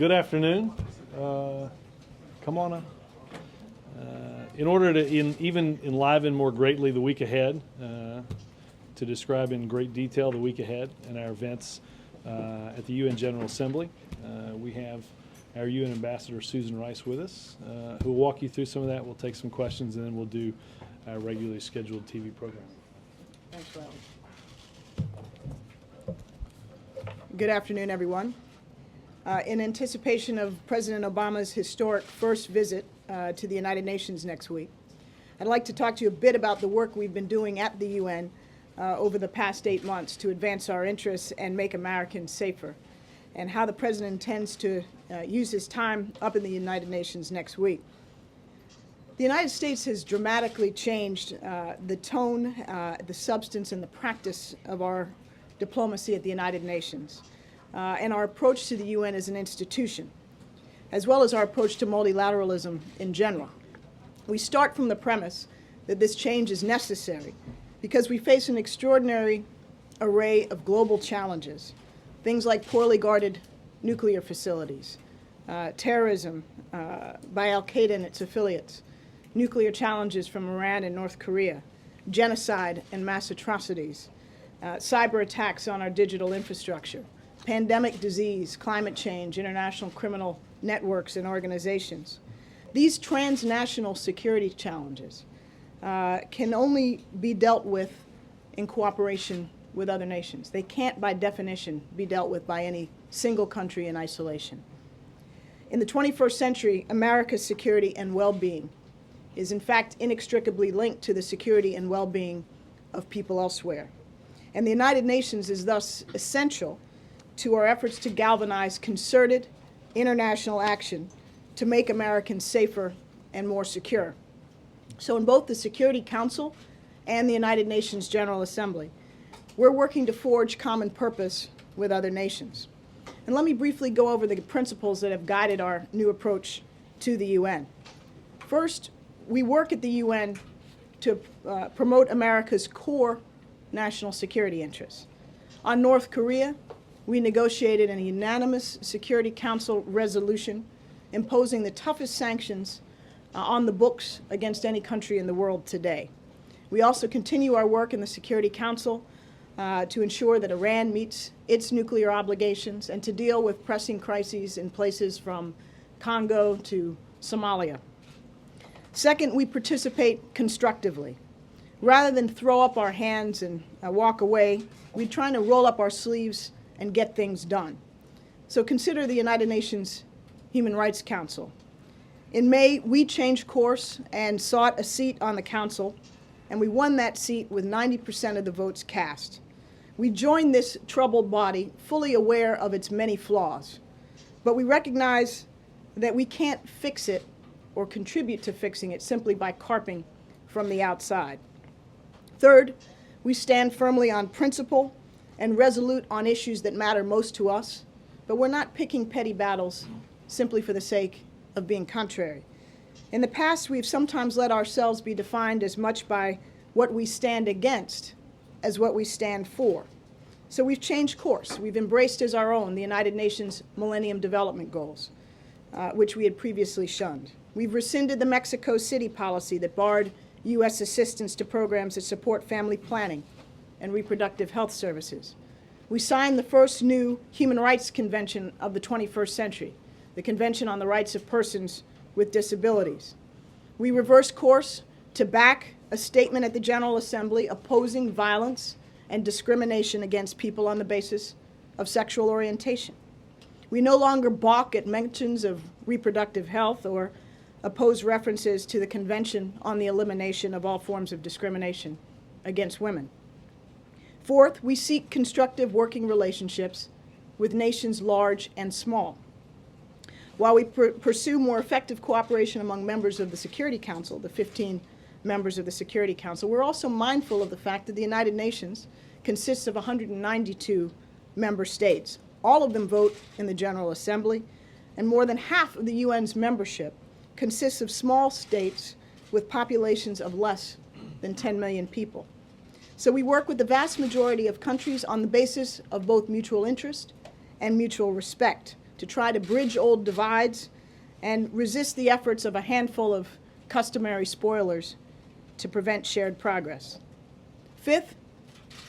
Good afternoon. Come on up. In order to even enliven more greatly the week ahead, to describe in great detail the week ahead and our events at the UN General Assembly, we have our UN Ambassador Susan Rice with us, who will walk you through some of that. We'll take some questions, and then we'll do our regularly scheduled TV program. Thanks, Larry. Good afternoon, everyone. In anticipation of President Obama's historic first visit to the United Nations next week, I'd like to talk to you a bit about the work we've been doing at the UN over the past 8 months to advance our interests and make Americans safer, and how the President intends to use his time up in the United Nations next week. The United States has dramatically changed the tone, the substance, and the practice of our diplomacy at the United Nations, and our approach to the UN as an institution, as well as our approach to multilateralism in general. We start from the premise that this change is necessary because we face an extraordinary array of global challenges, things like poorly guarded nuclear facilities, terrorism by al-Qaeda and its affiliates, nuclear challenges from Iran and North Korea, genocide and mass atrocities, cyber attacks on our digital infrastructure, pandemic disease, climate change, international criminal networks and organizations. These transnational security challenges can only be dealt with in cooperation with other nations. They can't, by definition, be dealt with by any single country in isolation. In the 21st century, America's security and well-being is in fact inextricably linked to the security and well-being of people elsewhere. And the United Nations is thus essential to our efforts to galvanize concerted international action to make Americans safer and more secure. So in both the Security Council and the United Nations General Assembly, we're working to forge common purpose with other nations. And let me briefly go over the principles that have guided our new approach to the UN. First, we work at the UN to promote America's core national security interests. On North Korea, we negotiated a unanimous Security Council resolution imposing the toughest sanctions on the books against any country in the world today. We also continue our work in the Security Council to ensure that Iran meets its nuclear obligations and to deal with pressing crises in places from Congo to Somalia. Second, we participate constructively. Rather than throw up our hands and walk away, we're trying to roll up our sleeves and get things done. So consider the United Nations Human Rights Council. In May, we changed course and sought a seat on the council, and we won that seat with 90% of the votes cast. We joined this troubled body fully aware of its many flaws, but we recognize that we can't fix it or contribute to fixing it simply by carping from the outside. Third, we stand firmly on principle and resolute on issues that matter most to us, but we're not picking petty battles simply for the sake of being contrary. In the past, we've sometimes let ourselves be defined as much by what we stand against as what we stand for. So we've changed course. We've embraced as our own the United Nations Millennium Development Goals, which we had previously shunned. We've rescinded the Mexico City policy that barred U.S. assistance to programs that support family planning and reproductive health services. We signed the first new human rights convention of the 21st century, the Convention on the Rights of Persons with Disabilities. We reversed course to back a statement at the General Assembly opposing violence and discrimination against people on the basis of sexual orientation. We no longer balk at mentions of reproductive health or oppose references to the Convention on the Elimination of All Forms of Discrimination against Women. Fourth, we seek constructive working relationships with nations large and small. While we pursue more effective cooperation among members of the Security Council, the 15 members of the Security Council, we're also mindful of the fact that the United Nations consists of 192 member states. All of them vote in the General Assembly, and more than half of the UN's membership consists of small states with populations of less than 10 million people. So we work with the vast majority of countries on the basis of both mutual interest and mutual respect to try to bridge old divides and resist the efforts of a handful of customary spoilers to prevent shared progress. Fifth,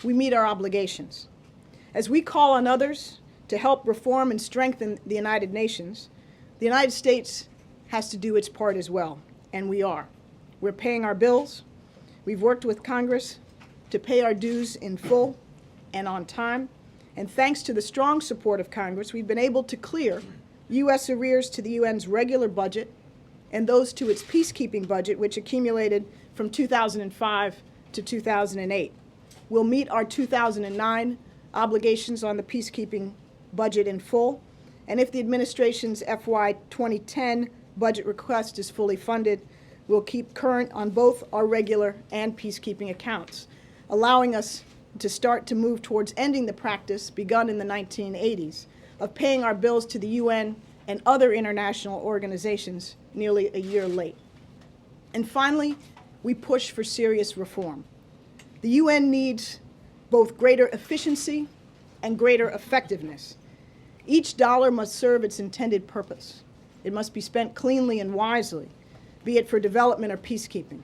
we meet our obligations. As we call on others to help reform and strengthen the United Nations, the United States has to do its part as well, and we are. We're paying our bills. We've worked with Congress to pay our dues in full and on time, and thanks to the strong support of Congress, we've been able to clear U.S. arrears to the UN's regular budget and those to its peacekeeping budget, which accumulated from 2005 to 2008. We'll meet our 2009 obligations on the peacekeeping budget in full, and if the administration's FY 2010 budget request is fully funded, we'll keep current on both our regular and peacekeeping accounts, allowing us to start to move towards ending the practice begun in the 1980s of paying our bills to the UN and other international organizations nearly a year late. And finally, we push for serious reform. The UN needs both greater efficiency and greater effectiveness. Each dollar must serve its intended purpose. It must be spent cleanly and wisely, be it for development or peacekeeping.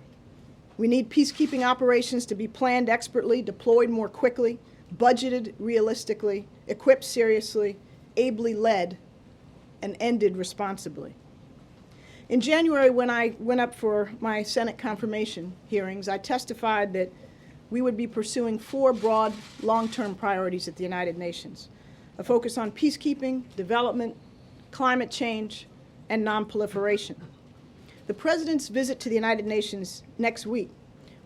We need peacekeeping operations to be planned expertly, deployed more quickly, budgeted realistically, equipped seriously, ably led, and ended responsibly. In January, when I went up for my Senate confirmation hearings, I testified that we would be pursuing 4 broad, long-term priorities at the United Nations: a focus on peacekeeping, development, climate change, and nonproliferation. The President's visit to the United Nations next week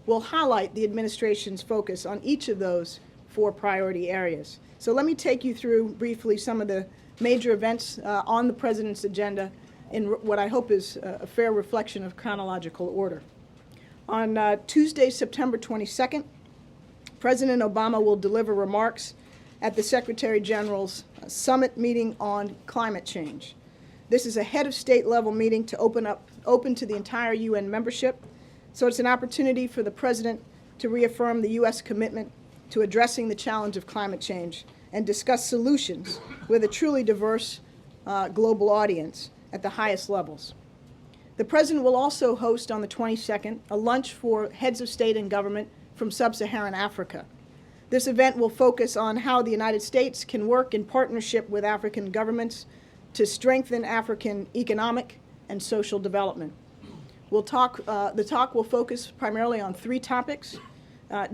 will highlight the administration's focus on each of those 4 priority areas. So let me take you through briefly some of the major events on the President's agenda in what I hope is a fair reflection of chronological order. On Tuesday, September 22nd, President Obama will deliver remarks at the Secretary General's summit meeting on climate change. This is a head of state level meeting to open to the entire UN membership, so it's an opportunity for the President to reaffirm the U.S. commitment to addressing the challenge of climate change and discuss solutions with a truly diverse global audience at the highest levels. The President will also host on the 22nd a lunch for heads of state and government from sub-Saharan Africa. This event will focus on how the United States can work in partnership with African governments to strengthen African economic and social development. The talk will focus primarily on 3 topics: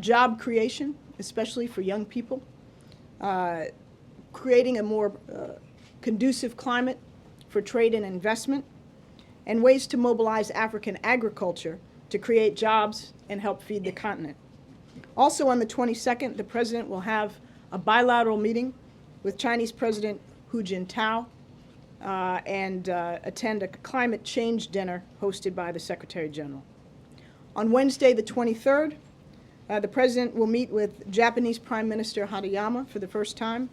job creation, especially for young people, creating a more conducive climate for trade and investment, and ways to mobilize African agriculture to create jobs and help feed the continent. Also on the 22nd, the President will have a bilateral meeting with Chinese President Hu Jintao and attend a climate change dinner hosted by the Secretary General. On Wednesday, the 23rd, the President will meet with Japanese Prime Minister Harayama for the first time.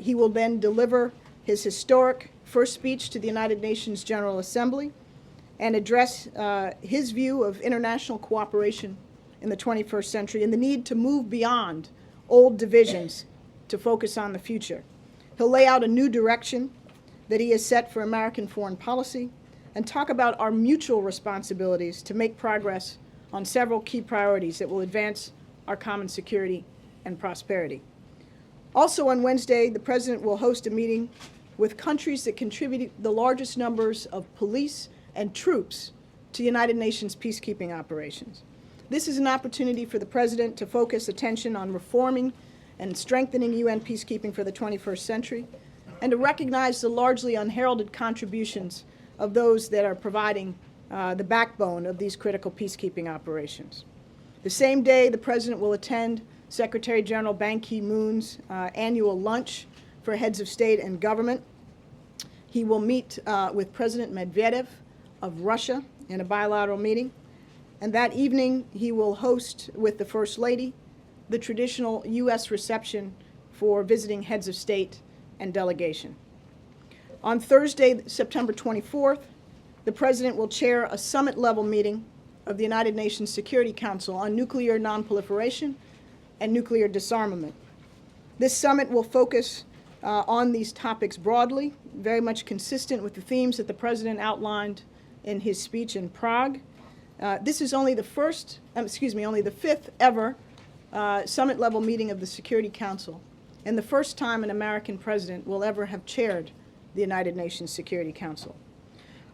He will then deliver his historic first speech to the United Nations General Assembly and address his view of international cooperation in the 21st century and the need to move beyond old divisions to focus on the future. He'll lay out a new direction that he has set for American foreign policy and talk about our mutual responsibilities to make progress on several key priorities that will advance our common security and prosperity. Also on Wednesday, the President will host a meeting with countries that contribute the largest numbers of police and troops to United Nations peacekeeping operations. This is an opportunity for the President to focus attention on reforming and strengthening UN peacekeeping for the 21st century, and to recognize the largely unheralded contributions of those that are providing the backbone of these critical peacekeeping operations. The same day, the President will attend Secretary General Ban Ki-moon's annual lunch for heads of state and government. He will meet with President Medvedev of Russia in a bilateral meeting. And that evening, he will host with the First Lady the traditional U.S. reception for visiting heads of state and delegation. On Thursday, September 24th, the President will chair a summit-level meeting of the United Nations Security Council on nuclear nonproliferation and nuclear disarmament. This summit will focus on these topics broadly, very much consistent with the themes that the President outlined in his speech in Prague. This is only the fifth ever summit-level meeting of the Security Council, and the first time an American president will ever have chaired the United Nations Security Council.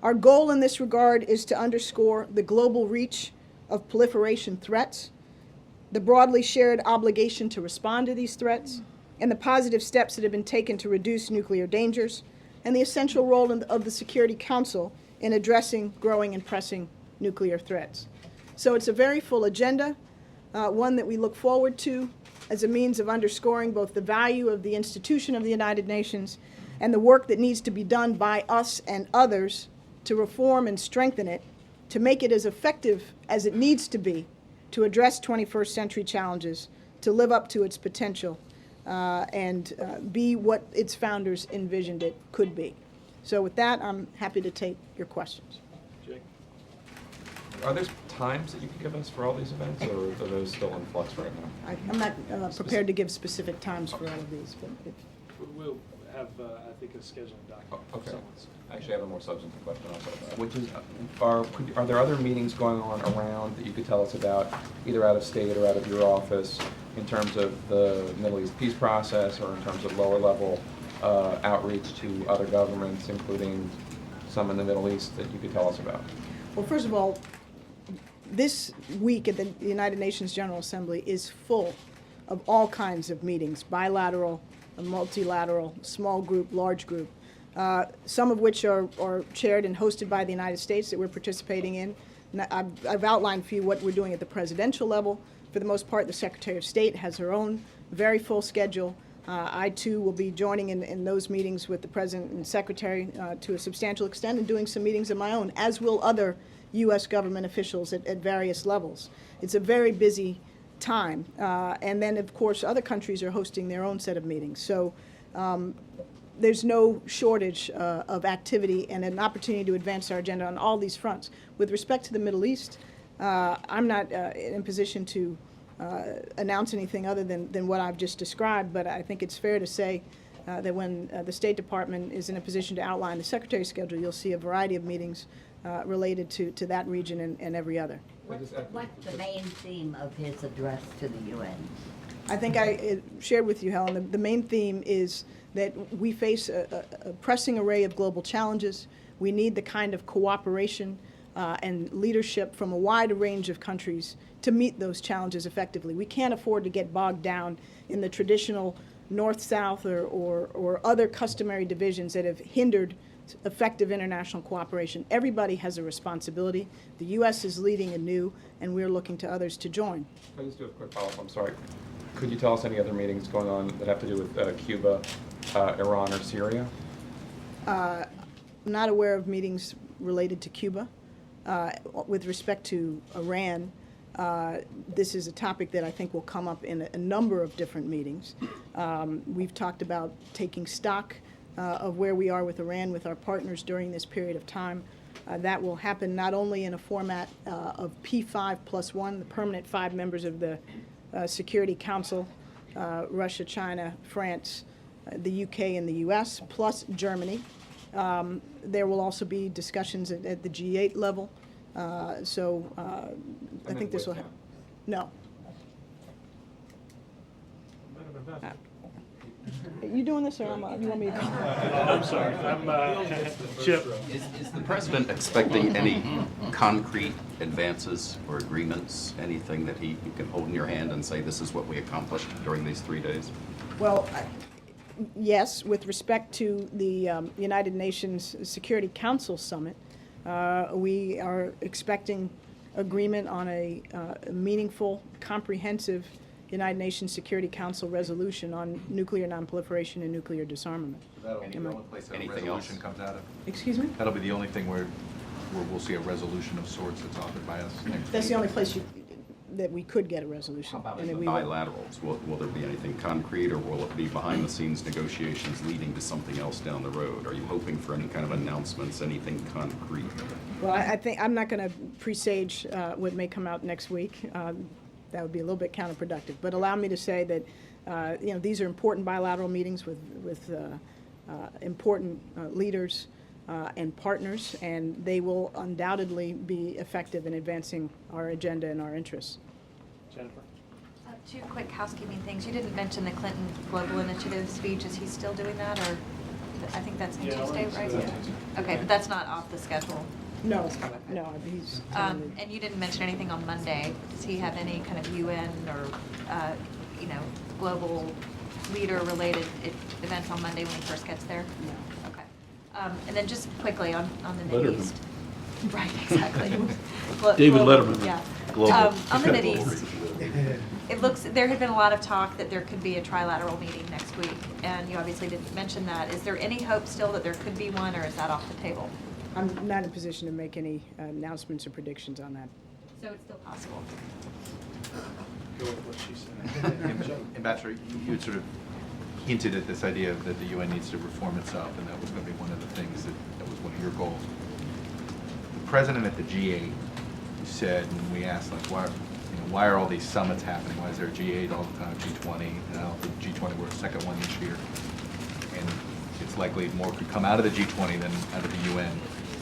Our goal in this regard is to underscore the global reach of proliferation threats, the broadly shared obligation to respond to these threats, and the positive steps that have been taken to reduce nuclear dangers, and the essential role of the Security Council in addressing growing and pressing nuclear threats. So it's a very full agenda, one that we look forward to as a means of underscoring both the value of the institution of the United Nations and the work that needs to be done by us and others to reform and strengthen it, to make it as effective as it needs to be to address 21st century challenges, to live up to its potential, and be what its founders envisioned it could be. So with that, I'm happy to take your questions. Jake? Are there times that you can give us for all these events, or are those still in flux right now? I'm not prepared to give specific times for all of these, but We'll have, I think, a scheduling document. Oh, okay. Someone's- Actually, I have a more substantive question also, which is, are there other meetings going on around that you could tell us about, either out of state or out of your office, in terms of the Middle East peace process, or in terms of lower level outreach to other governments, including some in the Middle East, that you could tell us about? well, first of all, this week at the United Nations General Assembly is full of all kinds of meetings, bilateral, multilateral, small group, large group, some of which are chaired and hosted by the United States that we're participating in. And I've outlined for you what we're doing at the presidential level. For the most part, the Secretary of State has her own very full schedule. I, too, will be joining in those meetings with the President and Secretary to a substantial extent, and doing some meetings of my own, as will other U.S. government officials at various levels. It's a very busy time. And then, of course, other countries are hosting their own set of meetings. So there's no shortage of activity and an opportunity to advance our agenda on all these fronts. With respect to the Middle East, I'm not in a position to announce anything other than what I've just described, but I think it's fair to say that when the State Department is in a position to outline the Secretary's schedule, you'll see a variety of meetings related to that region and every other. What's the main theme of his address to the UN? I think I shared with you, Helen, the main theme is that we face a pressing array of global challenges. We need the kind of cooperation and leadership from a wide range of countries to meet those challenges effectively. We can't afford to get bogged down in the traditional north-south or other customary divisions that have hindered effective international cooperation. Everybody has a responsibility. The U.S. is leading anew, and we're looking to others to join. Can I just do a quick follow-up? I'm sorry. Could you tell us any other meetings going on that have to do with Cuba, Iran, or Syria? I'm not aware of meetings related to Cuba. With respect to Iran, this is a topic that I think will come up in a number of different meetings. We've talked about taking stock of where we are with Iran, with our partners during this period of time. That will happen not only in a format of P5+1, the permanent 5 members of the Security Council, Russia, China, France, the UK, and the US, plus Germany. There will also be discussions at the G8 level. I think this will happen. No. You doing this, or you want me to? I'm sorry. Chip. Is the president expecting any concrete advances or agreements, anything that you can hold in your hand and say, this is what we accomplished during these 3 days? Well, yes, with respect to the United Nations Security Council Summit, we are expecting agreement on a meaningful, comprehensive United Nations Security Council resolution on nuclear nonproliferation and nuclear disarmament. That'll be the only place that a Anything resolution else? comes out of. Excuse me? That'll be the only thing where we'll see a resolution of sorts that's authored by us next week. That's the only place that we could get a resolution. How about and in that the we will. bilaterals? Will there be anything concrete, or will it be behind-the-scenes negotiations leading to something else down the road? Are you hoping for any kind of announcements, anything concrete? Well, I think I'm not going to presage what may come out next week. That would be a little bit counterproductive. But allow me to say that These are important bilateral meetings with important leaders and partners, and they will undoubtedly be effective in advancing our agenda and our interests. Jennifer? Two quick housekeeping things. You didn't mention the Clinton Global Initiative speech. Is he still doing that, or I think that's Yeah, Tuesday, right? Okay, but that's not off the schedule. No, no, he's. And you didn't mention anything on Monday. Does he have any kind of UN or, global leader-related events on Monday when he first gets there? No. Okay. And then just quickly on the Letterman. Mideast. Right, exactly. David Global, Letterman. Yeah. Global. On the Mideast, it looks, there had been a lot of talk that there could be a trilateral meeting next week, and you obviously didn't mention that. Is there any hope still that there could be one, or is that off the table? I'm not in a position to make any announcements or predictions on that. So it's still possible? Go with what she said. Ambassador, you had sort of hinted at this idea that the UN needs to reform itself, and that was going to be one of the things that was one of your goals. The president at the G8 said, when we asked, like, why are all these summits happening? Why is there a G8 all the time, G20? Now the G20, we're a second one this year, and it's likely more could come out of the G20 than out of the UN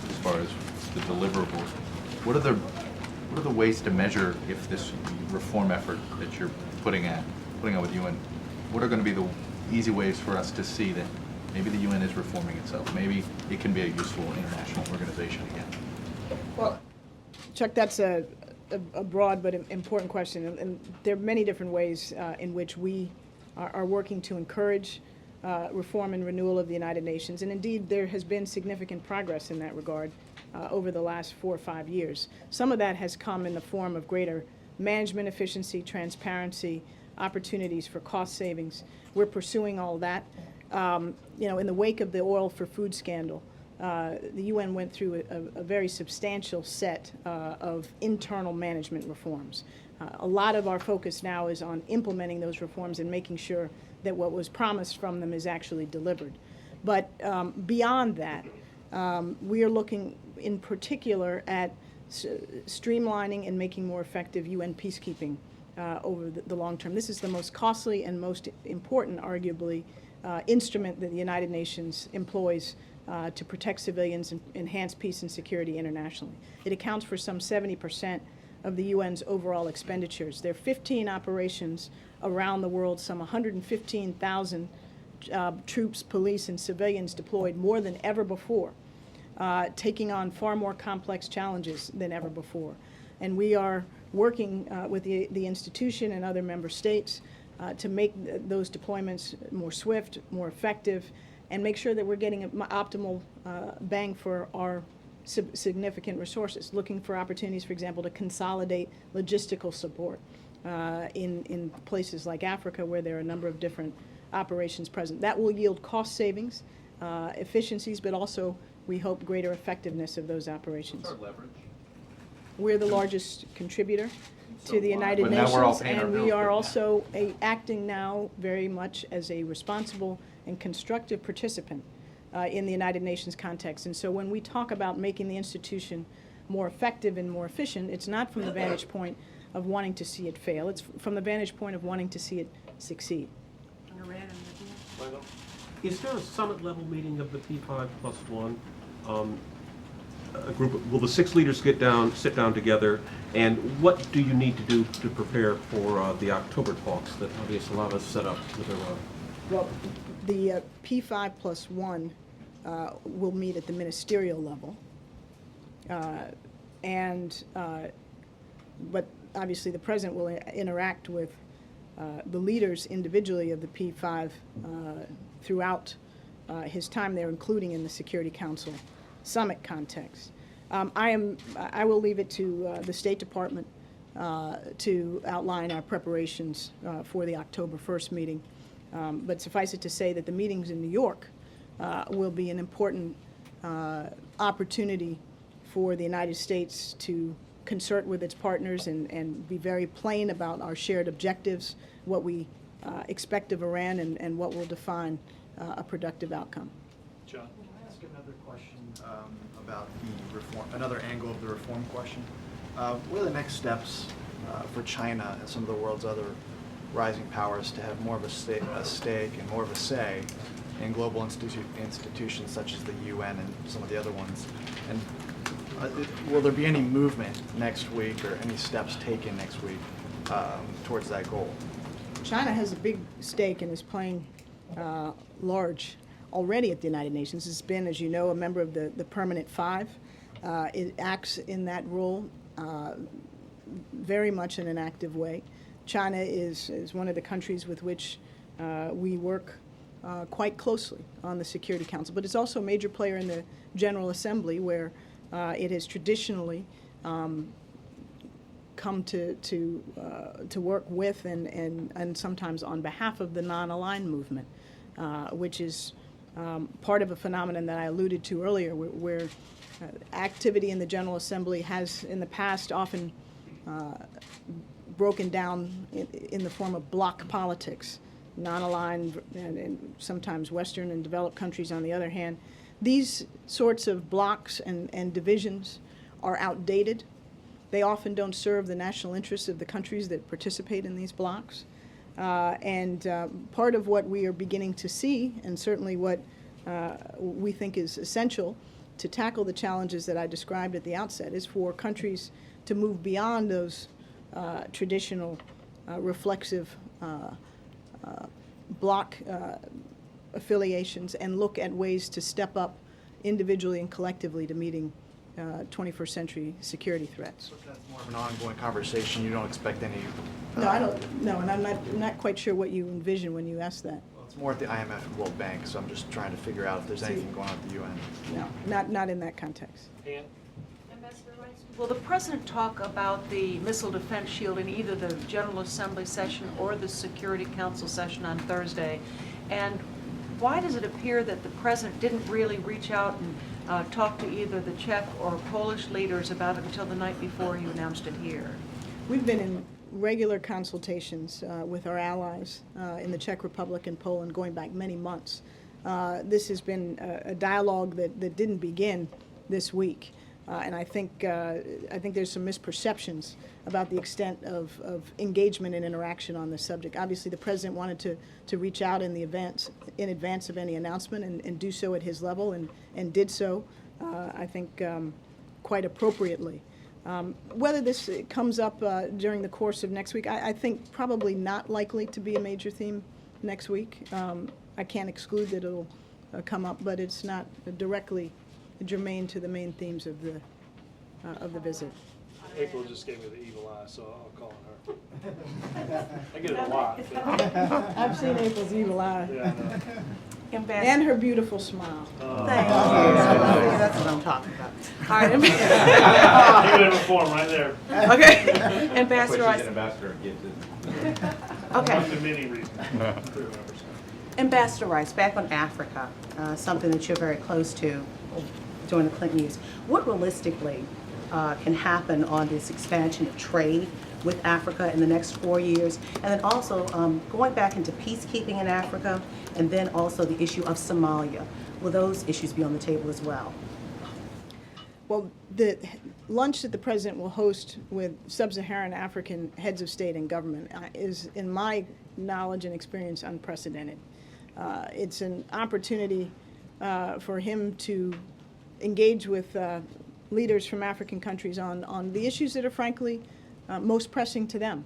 as far as the deliverables. What are the ways to measure if this reform effort that you're putting out with the UN, what are going to be the easy ways for us to see that maybe the UN is reforming itself? Maybe it can be a useful international organization again. Well, Chuck, that's a broad but important question, and there are many different ways in which we are working to encourage reform and renewal of the United Nations, and indeed there has been significant progress in that regard over the last 4 or 5 years. Some of that has come in the form of greater management efficiency, transparency, opportunities for cost savings. We're pursuing all that. In the wake of the oil for food scandal, the UN went through a very substantial set of internal management reforms. A lot of our focus now is on implementing those reforms and making sure that what was promised from them is actually delivered. But beyond that, we are looking in particular at streamlining and making more effective UN peacekeeping over the long term. This is the most costly and most important, arguably, instrument that the United Nations employs to protect civilians and enhance peace and security internationally. It accounts for some 70% of the UN's overall expenditures. There are 15 operations around the world, some 115,000 troops, police, and civilians deployed more than ever before, taking on far more complex challenges than ever before. And we are working with the institution and other member states to make those deployments more swift, more effective, and make sure that we're getting an optimal bang for our significant resources, looking for opportunities, for example, to consolidate logistical support in places like Africa where there are a number of different operations present. That will yield cost savings, efficiencies, but also, we hope, greater effectiveness of those operations. What's our leverage? We're the largest contributor to the United But now we're all Nations, paying our and we bills, are but- also acting now very much as a responsible and constructive participant in the United Nations context. And so when we talk about making the institution more effective and more efficient, it's not from the vantage point of wanting to see it fail. It's from the vantage point of wanting to see it succeed. Is there a summit-level meeting of the P5+1? A group of, will the 6 leaders sit down together, and what do you need to do to prepare for the October talks that obviously a lot of us set up with Iran? Well, the P5+1 will meet at the ministerial level, but obviously the president will interact with the leaders individually of the P5 throughout his time there, including in the Security Council summit context. I will leave it to the State Department to outline our preparations for the October 1st meeting. But suffice it to say that the meetings in New York will be an important opportunity for the United States to concert with its partners and be very plain about our shared objectives, what we expect of Iran, and what will define a productive outcome. John? Can I ask another question about the reform, another angle of the reform question? What are the next steps for China and some of the world's other rising powers to have more of a stake and more of a say in global institutions such as the UN and some of the other ones. And will there be any movement next week or any steps taken next week towards that goal? China has a big stake and is playing large already at the United Nations. It's been, as you know, a member of the Permanent Five. It acts in that role very much in an active way. China is one of the countries with which we work quite closely on the Security Council, but it's also a major player in the General Assembly, where it has traditionally come to work with and sometimes on behalf of the non-aligned movement, which is part of a phenomenon that I alluded to earlier, where activity in the General Assembly has in the past often broken down in the form of bloc politics, non-aligned and sometimes Western and developed countries on the other hand. These sorts of blocs and divisions are outdated. They often don't serve the national interests of the countries that participate in these blocs. And part of what we are beginning to see, and certainly what we think is essential to tackle the challenges that I described at the outset, is for countries to move beyond those traditional reflexive bloc affiliations and look at ways to step up individually and collectively to meeting 21st century security threats. So if that's more of an ongoing conversation, you don't expect any... No, I don't. No, and I'm not quite sure what you envision when you ask that. Well, it's more at the IMF and World Bank, so I'm just trying to figure out if there's anything going on at the UN. No, not in that context. Ann? Ambassador Rice, will the President talk about the missile defense shield in either the General Assembly session or the Security Council session on Thursday? And why does it appear that the President didn't really reach out and talk to either the Czech or Polish leaders about it until the night before you announced it here? We've been in regular consultations with our allies in the Czech Republic and Poland going back many months. This has been a dialogue that didn't begin this week. And I think there's some misperceptions about the extent of engagement and interaction on this subject. Obviously, the President wanted to reach out in advance of any announcement and do so at his level, and did so, I think, quite appropriately. Whether this comes up during the course of next week, I think probably not likely to be a major theme next week. I can't exclude that it'll come up, but it's not directly germane to the main themes of the visit. April just gave me the evil eye, so I'll call on her. I get it a lot. I've seen April's evil eye. Yeah, I know. And her beautiful smile. Thank you. That's what I'm talking about. All right. You have a form right there. Okay. Ambassador She's Rice. an ambassador gifted. Okay. One of many reasons. Ambassador Rice, back on Africa, something that you're very close to during the Clinton years. What realistically can happen on this expansion of trade with Africa in the next 4 years? And then also going back into peacekeeping in Africa, and then also the issue of Somalia. Will those issues be on the table as well? Well, the lunch that the President will host with sub-Saharan African heads of state and government is, in my knowledge and experience, unprecedented. It's an opportunity for him to engage with leaders from African countries on the issues that are frankly most pressing to them.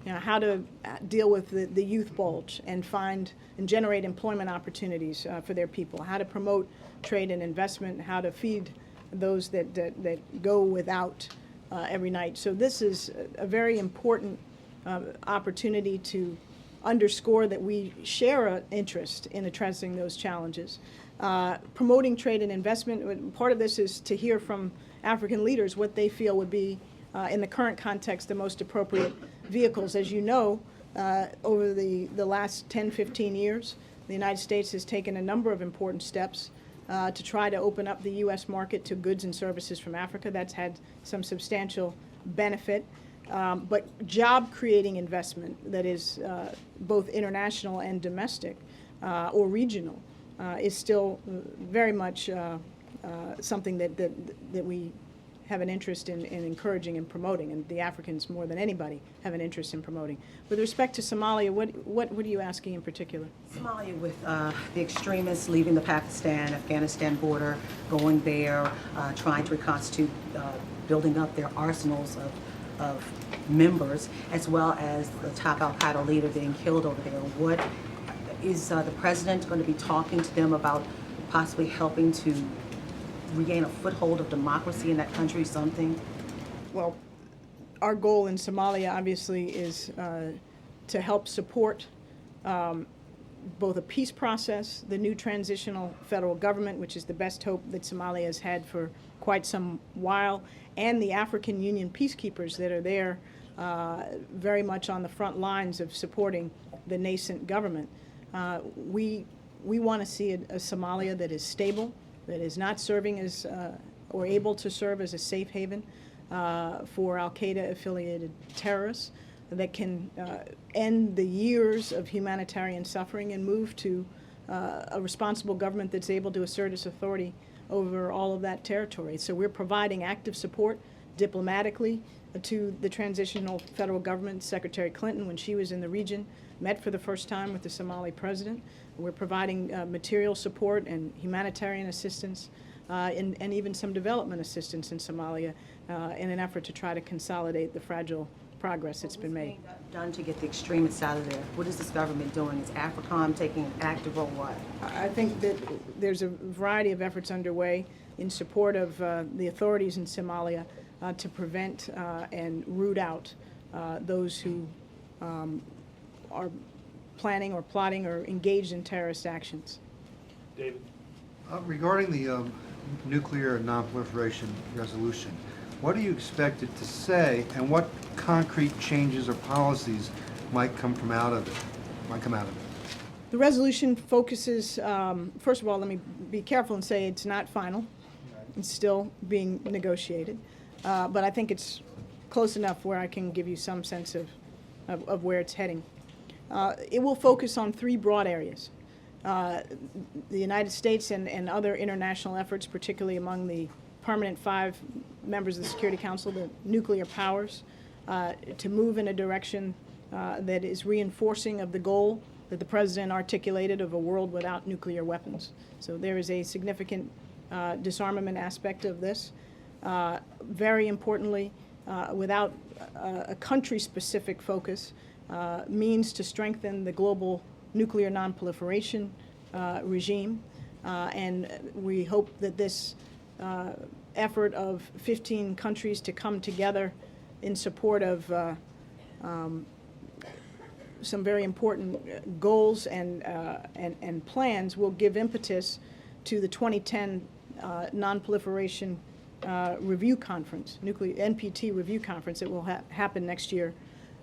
You know, how to deal with the youth bulge and find and generate employment opportunities for their people, how to promote trade and investment, how to feed those that go without every night. So this is a very important opportunity to underscore that we share an interest in addressing those challenges. Promoting trade and investment, part of this is to hear from African leaders what they feel would be, in the current context, the most appropriate vehicles. As you know, over the last 10, 15 years, the United States has taken a number of important steps to try to open up the U.S. market to goods and services from Africa. That's had some substantial benefit. But job-creating investment that is both international and domestic or regional is still very much something that we have an interest in encouraging and promoting, and the Africans more than anybody have an interest in promoting. With respect to Somalia, what are you asking in particular? Somalia, with the extremists leaving the Pakistan-Afghanistan border, going there, trying to reconstitute, building up their arsenals of members, as well as the top al-Qaeda leader being killed over there. What is the president going to be talking to them about, possibly helping to regain a foothold of democracy in that country, something? Well, our goal in Somalia obviously is to help support both a peace process, the new transitional federal government, which is the best hope that Somalia has had for quite some while, and the African Union peacekeepers that are there very much on the front lines of supporting the nascent government. We want to see a Somalia that is stable, that is not serving as or able to serve as a safe haven for al-Qaeda-affiliated terrorists, that can end the years of humanitarian suffering and move to a responsible government that's able to assert its authority over all of that territory. So we're providing active support diplomatically to the transitional federal government. Secretary Clinton, when she was in the region, met for the first time with the Somali president. We're providing material support and humanitarian assistance and even some development assistance in Somalia in an effort to try to consolidate the fragile progress that's been made. What's being done to get the extremists out of there? What is this government doing? Is AFRICOM taking an active role? What? I think that there's a variety of efforts underway in support of the authorities in Somalia to prevent and root out those who are planning or plotting or engaged in terrorist actions. David? Regarding the nuclear non-proliferation resolution, what do you expect it to say, and what concrete changes or policies might come out of it? The resolution focuses, first of all, let me be careful and say it's not final. It's still being negotiated. But I think it's close enough where I can give you some sense of where it's heading. It will focus on three broad areas. The United States and other international efforts, particularly among the permanent 5 members of the Security Council, the nuclear powers, to move in a direction that is reinforcing of the goal that the President articulated of a world without nuclear weapons. So there is a significant disarmament aspect of this. Very importantly, without a country-specific focus, means to strengthen the global nuclear non-proliferation regime. And we hope that this effort of 15 countries to come together in support of some very important goals and plans will give impetus to the 2010 non-proliferation review conference, nuclear NPT review conference that will happen next year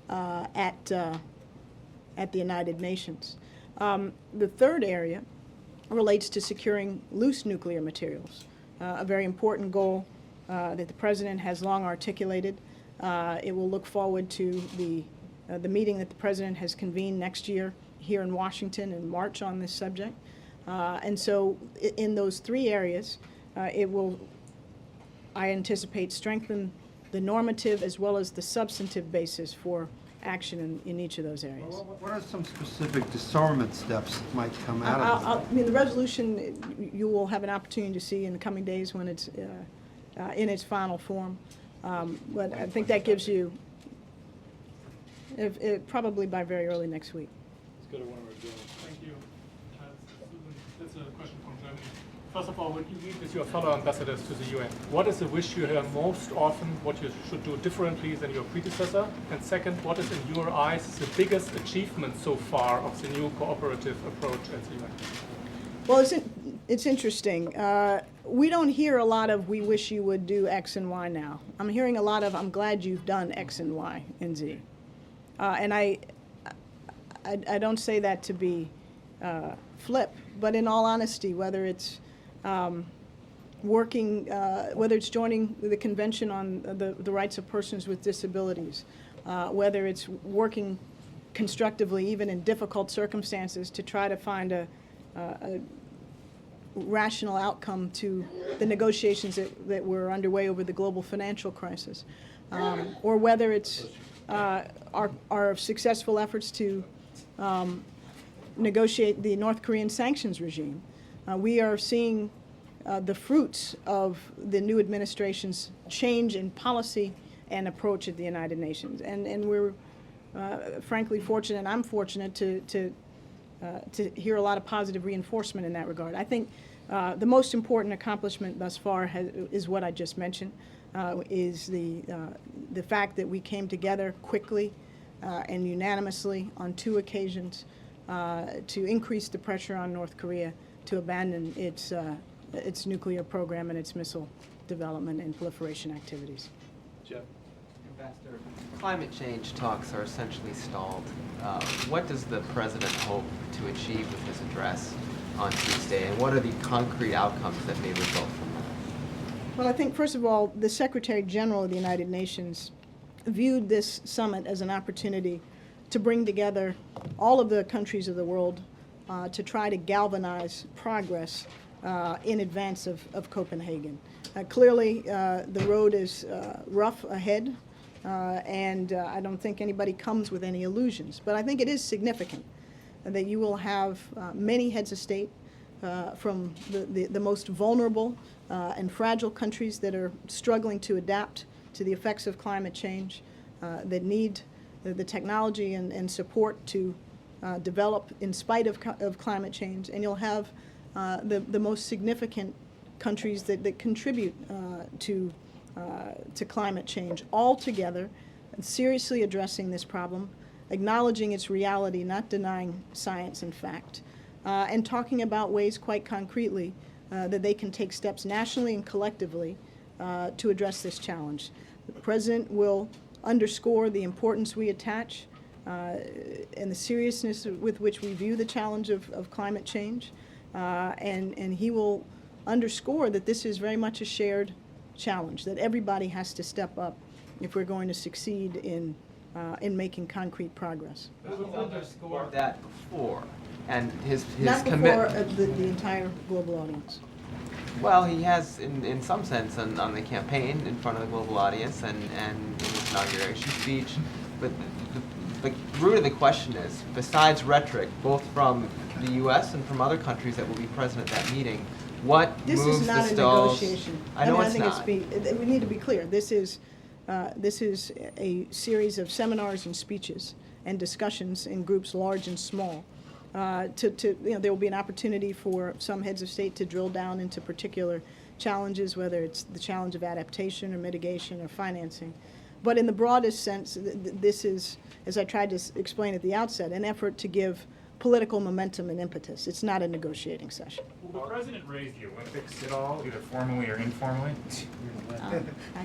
at the United Nations. The third area relates to securing loose nuclear materials, a very important goal that the President has long articulated. It will look forward to the meeting that the President has convened next year here in Washington in March on this subject. And so in those three areas, it will, I anticipate, strengthen the normative as well as the substantive basis for action in each of those areas. What are some specific disarmament steps that might come out of it? I mean, the resolution you will have an opportunity to see in the coming days when it's in its final form. But I think that gives you, probably by very early next week. Let's go to one of our journalists. Thank you. That's a question from Germany. First of all, when you meet with your fellow ambassadors to the UN, what is the wish you hear most often, what you should do differently than your predecessor? And second, what is in your eyes the biggest achievement so far of the new cooperative approach at the UN? Well, it's interesting. We don't hear a lot of, we wish you would do X and Y now. I'm hearing a lot of, I'm glad you've done X and Y and Z. And I don't say that to be flip, but in all honesty, whether it's working, whether it's joining the Convention on the Rights of Persons with Disabilities, whether it's working constructively, even in difficult circumstances, to try to find a rational outcome to the negotiations that were underway over the global financial crisis, or whether it's our successful efforts to negotiate the North Korean sanctions regime. We are seeing the fruits of the new administration's change in policy and approach at the United Nations. And we're frankly fortunate, and I'm fortunate to hear a lot of positive reinforcement in that regard. I think the most important accomplishment thus far is what I just mentioned, is the fact that we came together quickly and unanimously on 2 occasions to increase the pressure on North Korea to abandon its nuclear program and its missile development and proliferation activities. Jeff? Ambassador, climate change talks are essentially stalled. What does the President hope to achieve with his address on Tuesday, and what are the concrete outcomes that may result from that? Well, I think, first of all, the Secretary General of the United Nations viewed this summit as an opportunity to bring together all of the countries of the world to try to galvanize progress in advance of Copenhagen. Clearly, the road is rough ahead, and I don't think anybody comes with any illusions. But I think it is significant that you will have many heads of state from the most vulnerable and fragile countries that are struggling to adapt to the effects of climate change, that need the technology and support to develop in spite of climate change. And you'll have the most significant countries that contribute to climate change all together, and seriously addressing this problem, acknowledging its reality, not denying science and fact, and talking about ways quite concretely that they can take steps nationally and collectively to address this challenge. The President will underscore the importance we attach and the seriousness with which we view the challenge of climate change, and he will underscore that this is very much a shared challenge, that everybody has to step up if we're going to succeed in making concrete progress. He's underscored that before, and his Not before commitment. the entire global audience. Well, he has, in some sense, on the campaign in front of the global audience and in his inauguration speech. But the root of the question is, besides rhetoric, both from the U.S. and from other countries that will be present at that meeting, what This moves is the not a stalls? negotiation. I know mean, it's not. We need to be clear. This is a series of seminars and speeches and discussions in groups large and small. There will be an opportunity for some heads of state to drill down into particular challenges, whether it's the challenge of adaptation or mitigation or financing. But in the broadest sense, this is, as I tried to explain at the outset, an effort to give political momentum and impetus. It's not a negotiating session. Will the President raise the Olympics at all, either formally or informally? I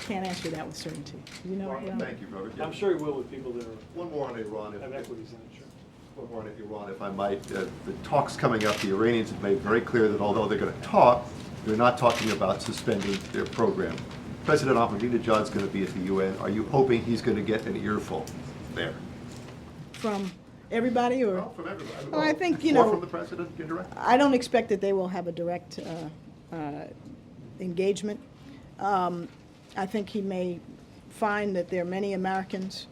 can't answer that with certainty. You know, Thank you, Robert. I'm sure he will with people that One more on Iran. have equities in it, sure. One more on Iran, if I might. The talks coming up, the Iranians have made very clear that although they're going to talk, they're not talking about suspending their program. President Ahmadinejad's going to be at the UN. Are you hoping he's going to get an earful there? From everybody, or? Well, from everybody. Well, I think, Or from the President indirectly? I don't expect that they will have a direct engagement. I think he may find that there are many Americans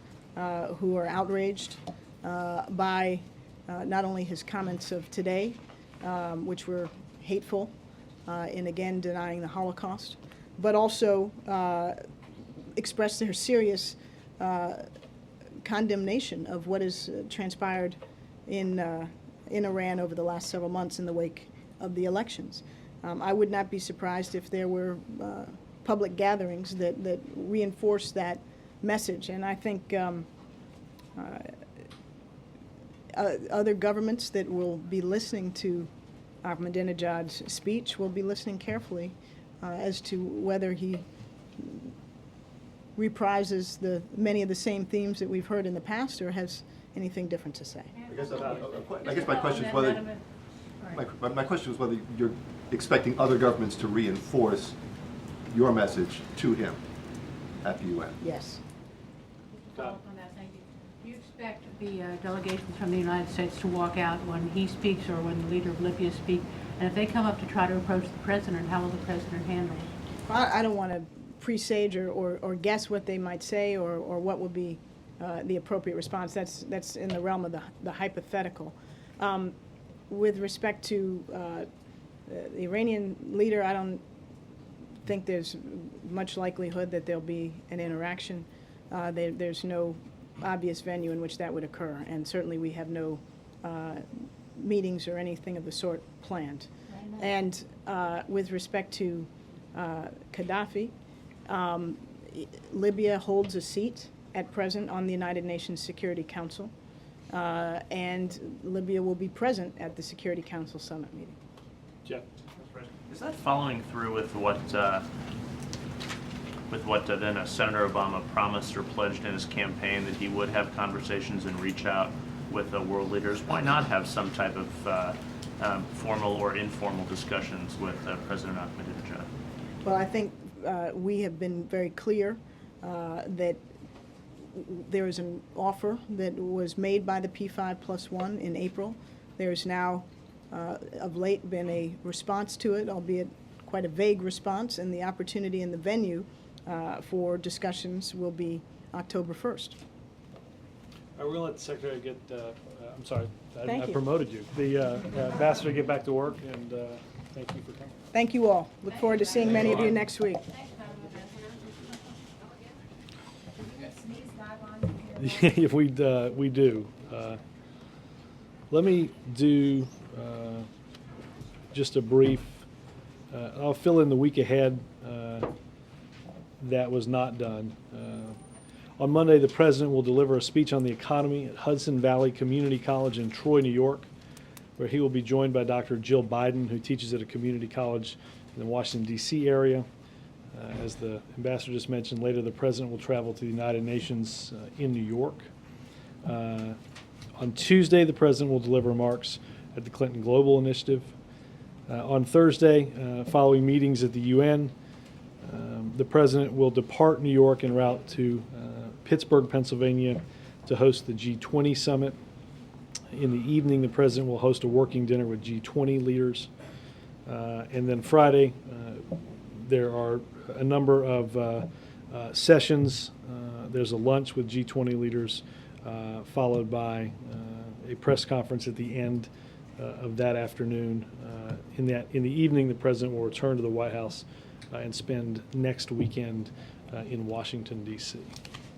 who are outraged by not only his comments of today, which were hateful in again denying the Holocaust, but also express their serious condemnation of what has transpired in Iran over the last several months in the wake of the elections. I would not be surprised if there were public gatherings that reinforce that message, and I think other governments that will be listening to Ahmadinejad's speech will be listening carefully as to whether he reprises many of the same themes that we've heard in the past or has anything different to say. I guess my question is whether my question was whether you're expecting other governments to reinforce your message to him at the UN. Yes. Thank you. Do you expect the delegations from the United States to walk out when he speaks or when the leader of Libya speaks And if they come up to try to approach the president, how will the president handle it? I don't want to presage or guess what they might say or what would be the appropriate response. That's in the realm of the hypothetical. With respect to the Iranian leader, I don't think there's much likelihood that there'll be an interaction. There's no obvious venue in which that would occur, and certainly we have no meetings or anything of the sort planned. And with respect to Gaddafi, Libya holds a seat at present on the United Nations Security Council, and Libya will be present at the Security Council Summit meeting. Jeff? Is that following through with what then Senator Obama promised or pledged in his campaign, that he would have conversations and reach out with world leaders? Why not have some type of formal or informal discussions with President Ahmadinejad? Well, I think we have been very clear that there is an offer that was made by the P5+1 in April. There's now, of late, been a response to it, albeit quite a vague response, and the opportunity and the venue for discussions will be October 1st. We're going to let the Secretary get, I'm sorry, Thank I you. promoted you. The Ambassador get back to work, and thank you for coming. Thank you all. Look forward to seeing many of you next week. If we do. Let me do just a brief, I'll fill in the week ahead that was not done. On Monday, the President will deliver a speech on the economy at Hudson Valley Community College in Troy, New York, where he will be joined by Dr. Jill Biden, who teaches at a community college in the Washington, D.C. area. As the Ambassador just mentioned, later the President will travel to the United Nations in New York. On Tuesday, the President will deliver remarks at the Clinton Global Initiative. On Thursday, following meetings at the UN, the President will depart New York en route to Pittsburgh, Pennsylvania, to host the G20 summit. In the evening, the President will host a working dinner with G20 leaders. And then Friday, there are a number of sessions. There's a lunch with G20 leaders, followed by a press conference at the end of that afternoon. In the evening, the President will return to the White House and spend next weekend in Washington, D.C.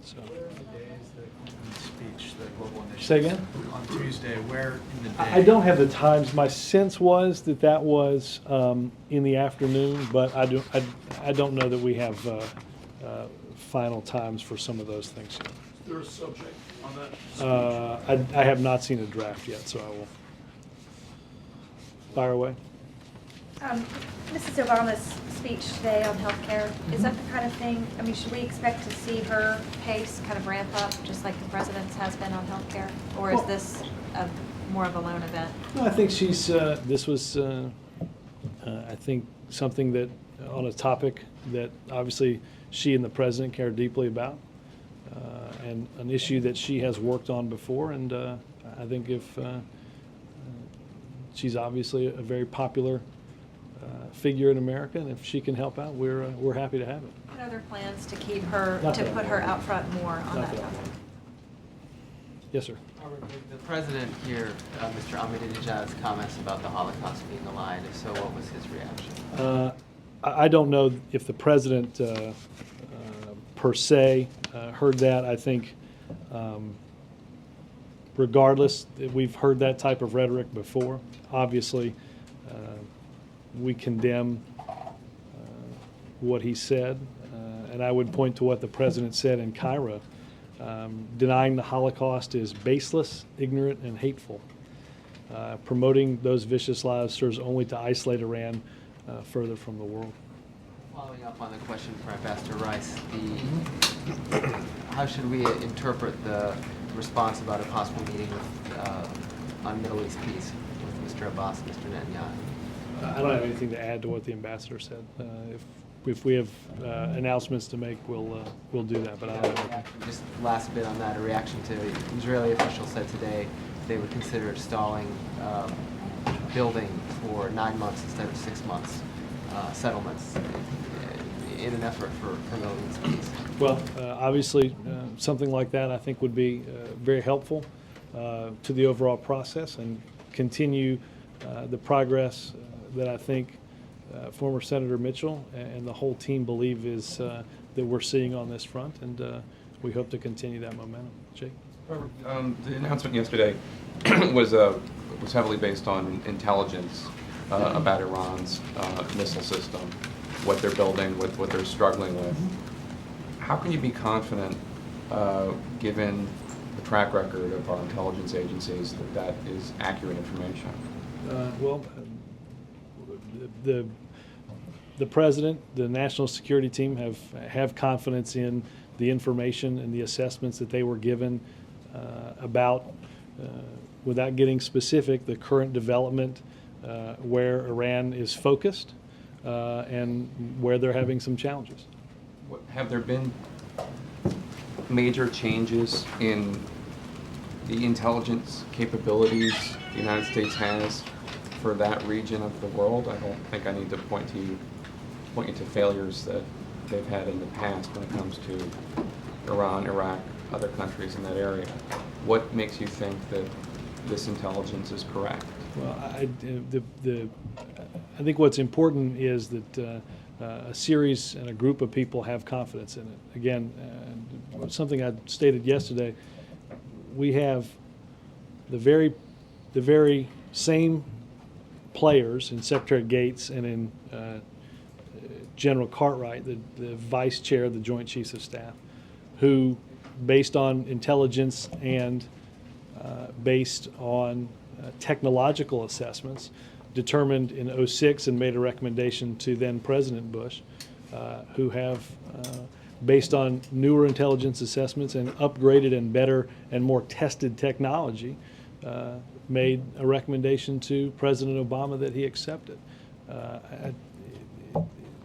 So. Where in the day is the Clinton speech, the global initiative? Say again? On Tuesday, where in the day? I don't have the times. My sense was that was in the afternoon, but I don't know that we have final times for some of those things yet. Is there a subject on that speech? I have not seen a draft yet, so I will fire away. Mrs. Obama's speech today on healthcare, is that the kind of thing, I mean, should we expect to see her pace kind of ramp up, just like the president's has been on healthcare? Or is this more of a lone event? No, I think she's, this was, I think, something that, on a topic that obviously she and the president care deeply about, and an issue that she has worked on before. And I think if she's obviously a very popular figure in America, and if she can help out, we're happy to have it. What are there plans to keep her, to put her out front more on that topic? Yes, sir. The president here, Mr. Ahmadinejad's comments about the Holocaust being a lie, and if so, what was his reaction? I don't know if the president per se heard that. I think regardless, we've heard that type of rhetoric before. Obviously, we condemn what he said, and I would point to what the president said in Cairo. Denying the Holocaust is baseless, ignorant, and hateful. Promoting those vicious lies serves only to isolate Iran further from the world. Following up on the question for Ambassador Rice, how should we interpret the response about a possible meeting with, on Middle East peace with Mr. Abbas and Mr. Netanyahu? I don't have anything to add to what the ambassador said. If we have announcements to make, we'll do that. But I don't know. Just last bit on that, a reaction to Israeli officials said today they would consider stalling building for 9 months instead of 6 months settlements in an effort for Middle East peace? Well, obviously, something like that I think would be very helpful to the overall process and continue the progress that I think former Senator Mitchell and the whole team believe is that we're seeing on this front, and we hope to continue that momentum. Jake? The announcement yesterday was heavily based on intelligence about Iran's missile system, what they're building, what they're struggling with. How can you be confident, given the track record of our intelligence agencies, that that is accurate information? Well, the president, the national security team have confidence in the information and the assessments that they were given about, without getting specific, the current development where Iran is focused and where they're having some challenges. Have there been major changes in the intelligence capabilities the United States has for that region of the world? I don't think I need to point you to failures that they've had in the past when it comes to Iran, Iraq, other countries in that area. What makes you think that this intelligence is correct? Well, I think what's important is that a series and a group of people have confidence in it. Again, something I stated yesterday, we have the very same players in Secretary Gates and in General Cartwright, the vice chair of the Joint Chiefs of Staff, who, based on intelligence and based on technological assessments, determined in '06 and made a recommendation to then President Bush, who have, based on newer intelligence assessments and upgraded and better and more tested technology, made a recommendation to President Obama that he accepted.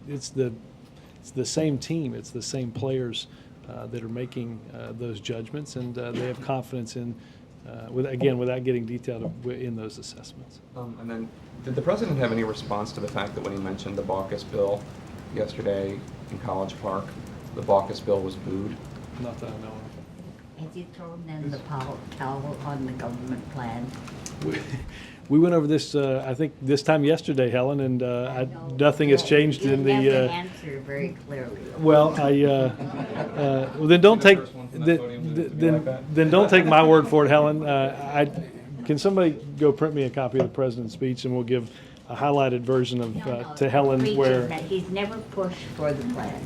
It's the same team, it's the same players that are making those judgments, and they have confidence in, without getting detailed in those assessments. And then, did the president have any response to the fact that when he mentioned the Baucus bill yesterday in College Park, the Baucus bill was booed? Not that I know of. Have you thrown in the towel on the government plan? We went over this, I think, this time yesterday, Helen, and nothing has changed in the. You never answer very clearly. Well, well, then don't take then don't take my word for it, Helen. Can somebody go print me a copy of the president's speech, and we'll give a highlighted version of to Helen where He's never pushed for the plan.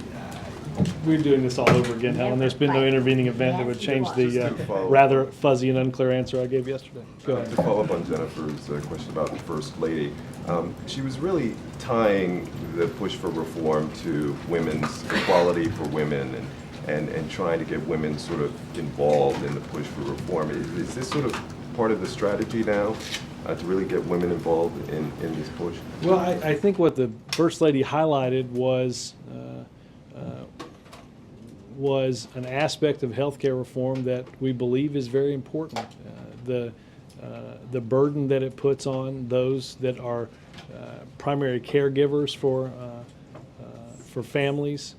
we're doing this all over again, Helen. There's been no intervening event that would change the rather fuzzy and unclear answer I gave yesterday. Go ahead. To follow up on Jennifer's question about the First Lady, she was really tying the push for reform to women's equality for women and trying to get women sort of involved in the push for reform. Is this sort of part of the strategy now to really get women involved in this push? Well, I think what the First Lady highlighted was an aspect of healthcare reform that we believe is very important. The burden that it puts on those that are primary caregivers for families,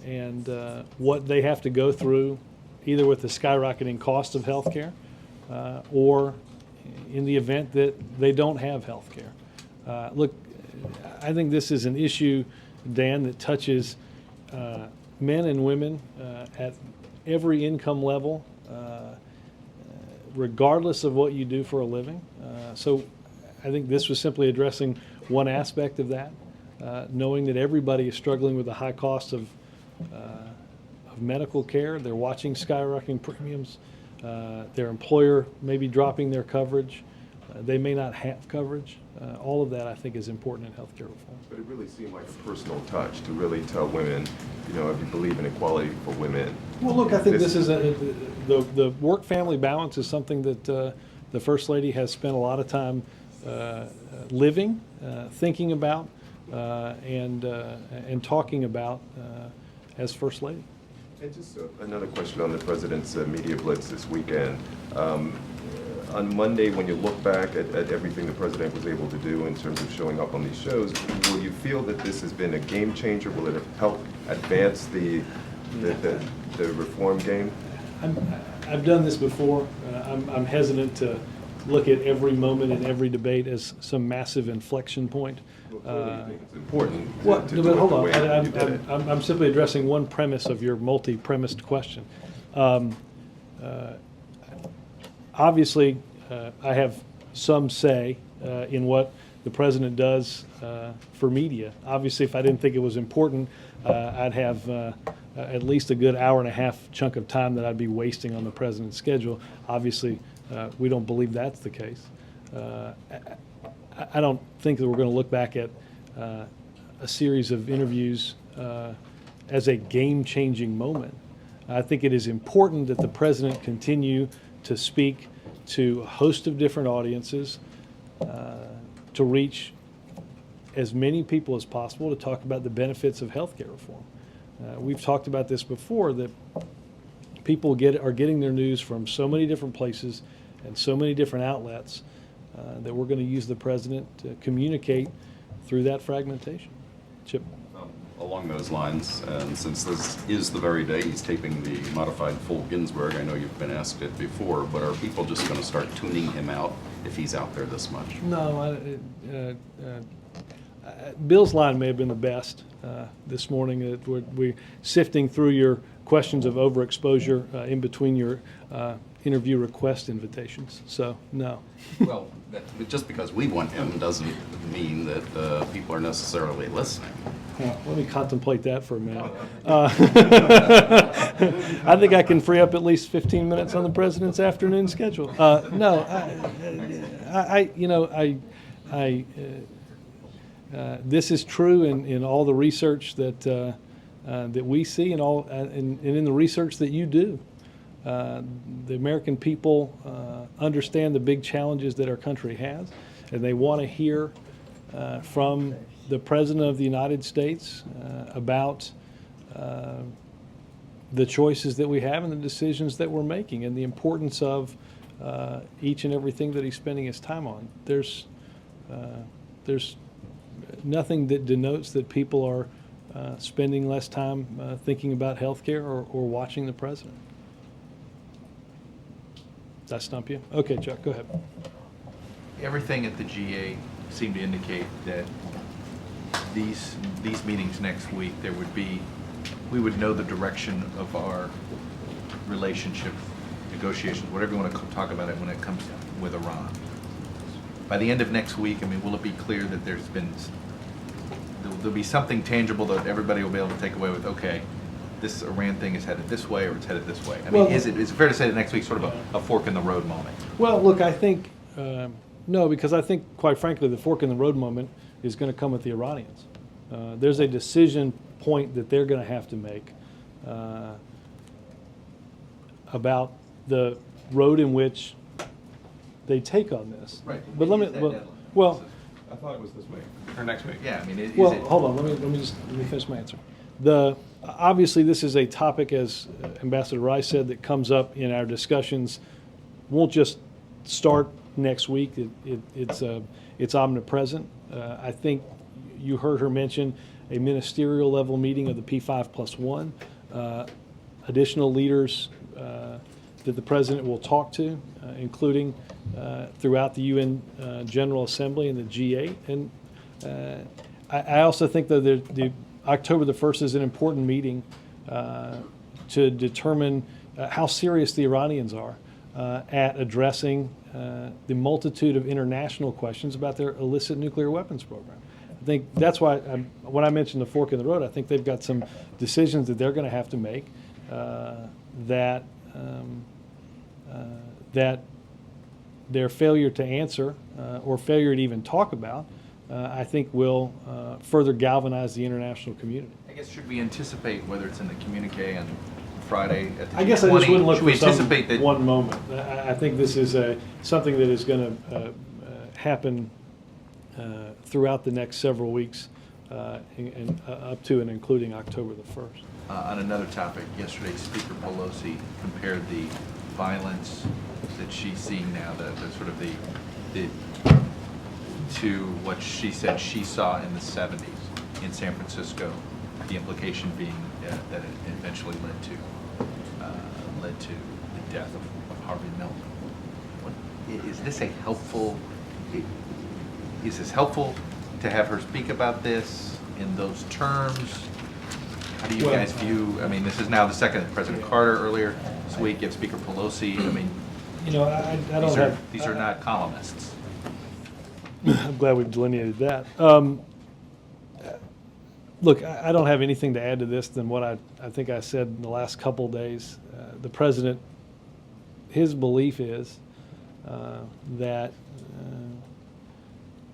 and what they have to go through, either with the skyrocketing cost of healthcare, or in the event that they don't have healthcare. Look, I think this is an issue, Dan, that touches men and women at every income level, regardless of what you do for a living. So I think this was simply addressing one aspect of that, knowing that everybody is struggling with the high cost of medical care. They're watching skyrocketing premiums. Their employer may be dropping their coverage. They may not have coverage. All of that, I think, is important in healthcare reform. But it really seemed like a personal touch to really tell women, if you believe in equality for women. Well, look, I think this is the work-family balance is something that the First Lady has spent a lot of time living, thinking about, and talking about as First Lady. And just another question on the president's media blitz this weekend. on Monday, when you look back at everything the president was able to do in terms of showing up on these shows, will you feel that this has been a game changer? Will it help advance the reform game? I've done this before. I'm hesitant to look at every moment in every debate as some massive inflection point. It's important Well, to but do it hold the on. way you did it. I'm simply addressing one premise of your multi-premised question. Obviously, I have some say in what the president does for media. Obviously, if I didn't think it was important, I'd have at least a good hour and a half chunk of time that I'd be wasting on the president's schedule. Obviously, we don't believe that's the case. I don't think that we're going to look back at a series of interviews as a game-changing moment. I think it is important that the president continue to speak to a host of different audiences, to reach as many people as possible, to talk about the benefits of health care reform. We've talked about this before, that people are getting their news from so many different places and so many different outlets that we're going to use the president to communicate through that fragmentation. Chip. Along those lines, and since this is the very day he's taping the modified full Ginsburg, I know you've been asked it before, but are people just going to start tuning him out if he's out there this much? No, Bill's line may have been the best this morning. We're sifting through your questions of overexposure in between your interview request invitations. So, no. Well, just because we want him doesn't mean that people are necessarily listening. Well, let me contemplate that for a minute. I think I can free up at least 15 minutes on the president's afternoon schedule. No, this is true in all the research that we see and in the research that you do. The American people understand the big challenges that our country has, and they want to hear from the President of the United States about the choices that we have and the decisions that we're making and the importance of each and everything that he's spending his time on. There's nothing that denotes that people are spending less time thinking about health care or watching the president. Did I stump you? Okay, Chuck, go ahead. Everything at the GA seemed to indicate that these meetings next week, we would know the direction of our relationship, negotiations, whatever you want to talk about it when it comes with Iran. By the end of next week, I mean, will it be clear that there'll be something tangible that everybody will be able to take away with, okay, this Iran thing is headed this way or it's headed this way? I mean, is it fair to say that next week's sort of a fork in the road moment? Well, look, I think, no, because I think, quite frankly, the fork in the road moment is going to come with the Iranians. There's a decision point that they're going to have to make about the road in which they take on this. Right. But let me, well, I thought it was this week. Or next week. Yeah, I mean, hold on. Let me finish my answer. Obviously, this is a topic, as Ambassador Rice said, that comes up in our discussions. Won't just start next week. It's omnipresent. I think you heard her mention a ministerial level meeting of the P5+1. Additional leaders that the president will talk to, including throughout the UN General Assembly and the G8. And I also think that the October the 1st is an important meeting to determine how serious the Iranians are at addressing the multitude of international questions about their illicit nuclear weapons program. I think that's why when I mentioned the fork in the road, I think they've got some decisions that they're going to have to make that their failure to answer or failure to even talk about, I think will further galvanize the international community. I guess, should we anticipate, whether it's in the communique on Friday at the G20, I guess I just wouldn't look for some that one moment. I think this is something that is going to happen throughout the next several weeks and up to and including October the 1st. On another topic, yesterday Speaker Pelosi compared the violence that she's seeing now, the sort of the to what she said she saw in the 70s in San Francisco, the implication being that it eventually led to the death of Harvey Milk. Is this a helpful? Is this helpful to have her speak about this in those terms? How do you guys view? I mean, this is now the second. President Carter earlier this week, you have Speaker Pelosi. I mean, You know, I don't have. These are not columnists. I'm glad we've delineated that. Look, I don't have anything to add to this than what I think I said in the last couple of days. The president, his belief is that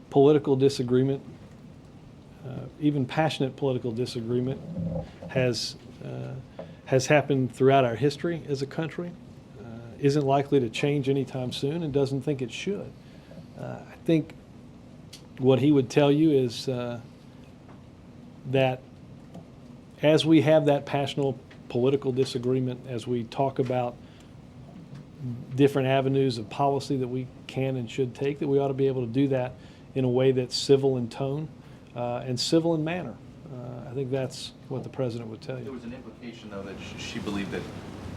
political disagreement, even passionate political disagreement, has happened throughout our history as a country, isn't likely to change anytime soon, and doesn't think it should. I think what he would tell you is that as we have that passionate political disagreement, as we talk about different avenues of policy that we can and should take, that we ought to be able to do that in a way that's civil in tone and civil in manner. I think that's what the president would tell you. There was an implication, though, that she believed that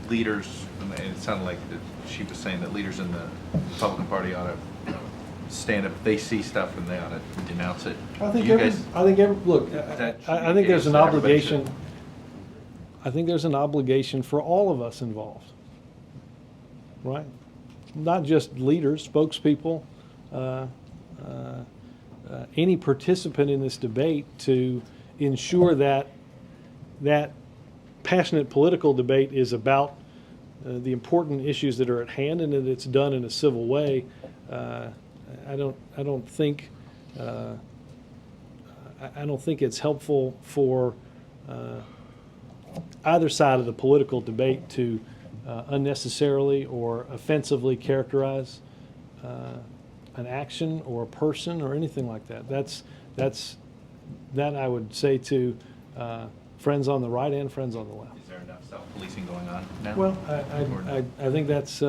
leaders, and it sounded like that she was saying that leaders in the Republican Party ought to stand up. They see stuff and they ought to denounce it. I think there's an obligation. I think there's an obligation for all of us involved, right? Not just leaders, spokespeople, any participant in this debate, to ensure that that passionate political debate is about the important issues that are at hand, and that it's done in a civil way. I don't think it's helpful for either side of the political debate to unnecessarily or offensively characterize an action or a person or anything like that. That I would say to friends on the right and friends on the left. Is there enough self-policing going on now? Well, I think that's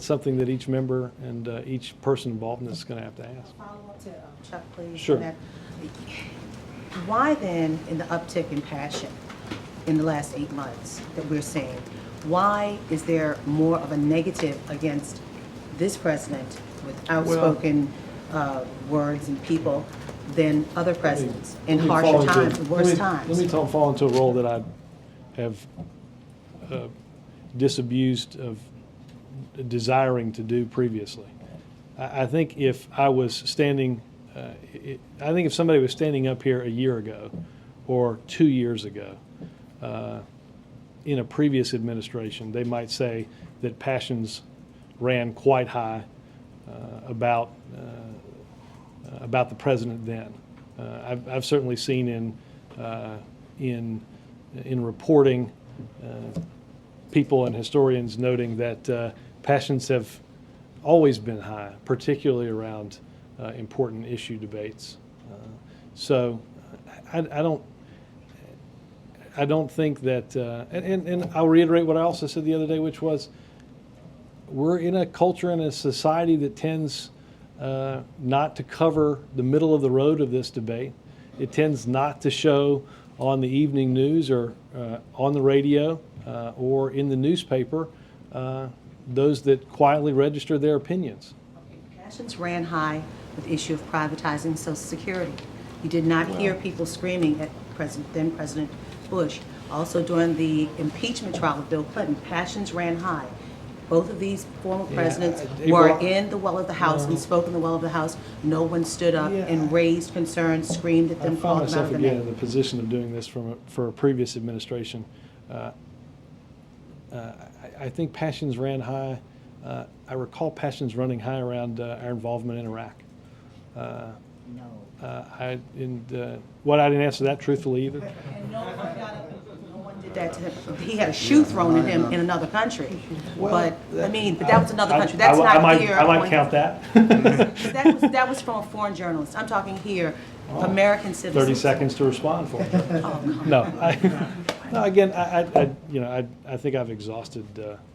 something that each member and each person involved in this is going to have to ask. Follow up to Chuck, please. Sure. Why then, in the uptick in passion in the last 8 months that we're seeing, why is there more of a negative against this president with outspoken words and people than other presidents in harsher times, worse times? Let me fall into a role that I have disabused of desiring to do previously. I think if I was standing, I think if somebody was standing up here a year ago or 2 years ago in a previous administration, they might say that passions ran quite high about the president then. I've certainly seen in reporting people and historians noting that passions have always been high, particularly around important issue debates. So I don't think that, and I'll reiterate what I also said the other day, which was we're in a culture and a society that tends not to cover the middle of the road of this debate. It tends not to show on the evening news or on the radio or in the newspaper those that quietly register their opinions. Passions ran high with the issue of privatizing Social Security. You did not hear people screaming at then President Bush. Also during the impeachment trial of Bill Clinton, passions ran high. Both of these former presidents were in the well of the House and spoke in the well of the House. No one stood up and raised concerns, screamed at them, called them out of the name. I found myself again in the position of doing this for a previous administration. I think passions ran high. I recall passions running high around our involvement in Iraq. I didn't answer that truthfully either. And no one did that to him. He had a shoe thrown at him in another country. But that was another country. That's not here. I might count that. That was from a foreign journalist. I'm talking here, American citizens. 30 seconds to respond for me. Oh, No, No, again, I think I've exhausted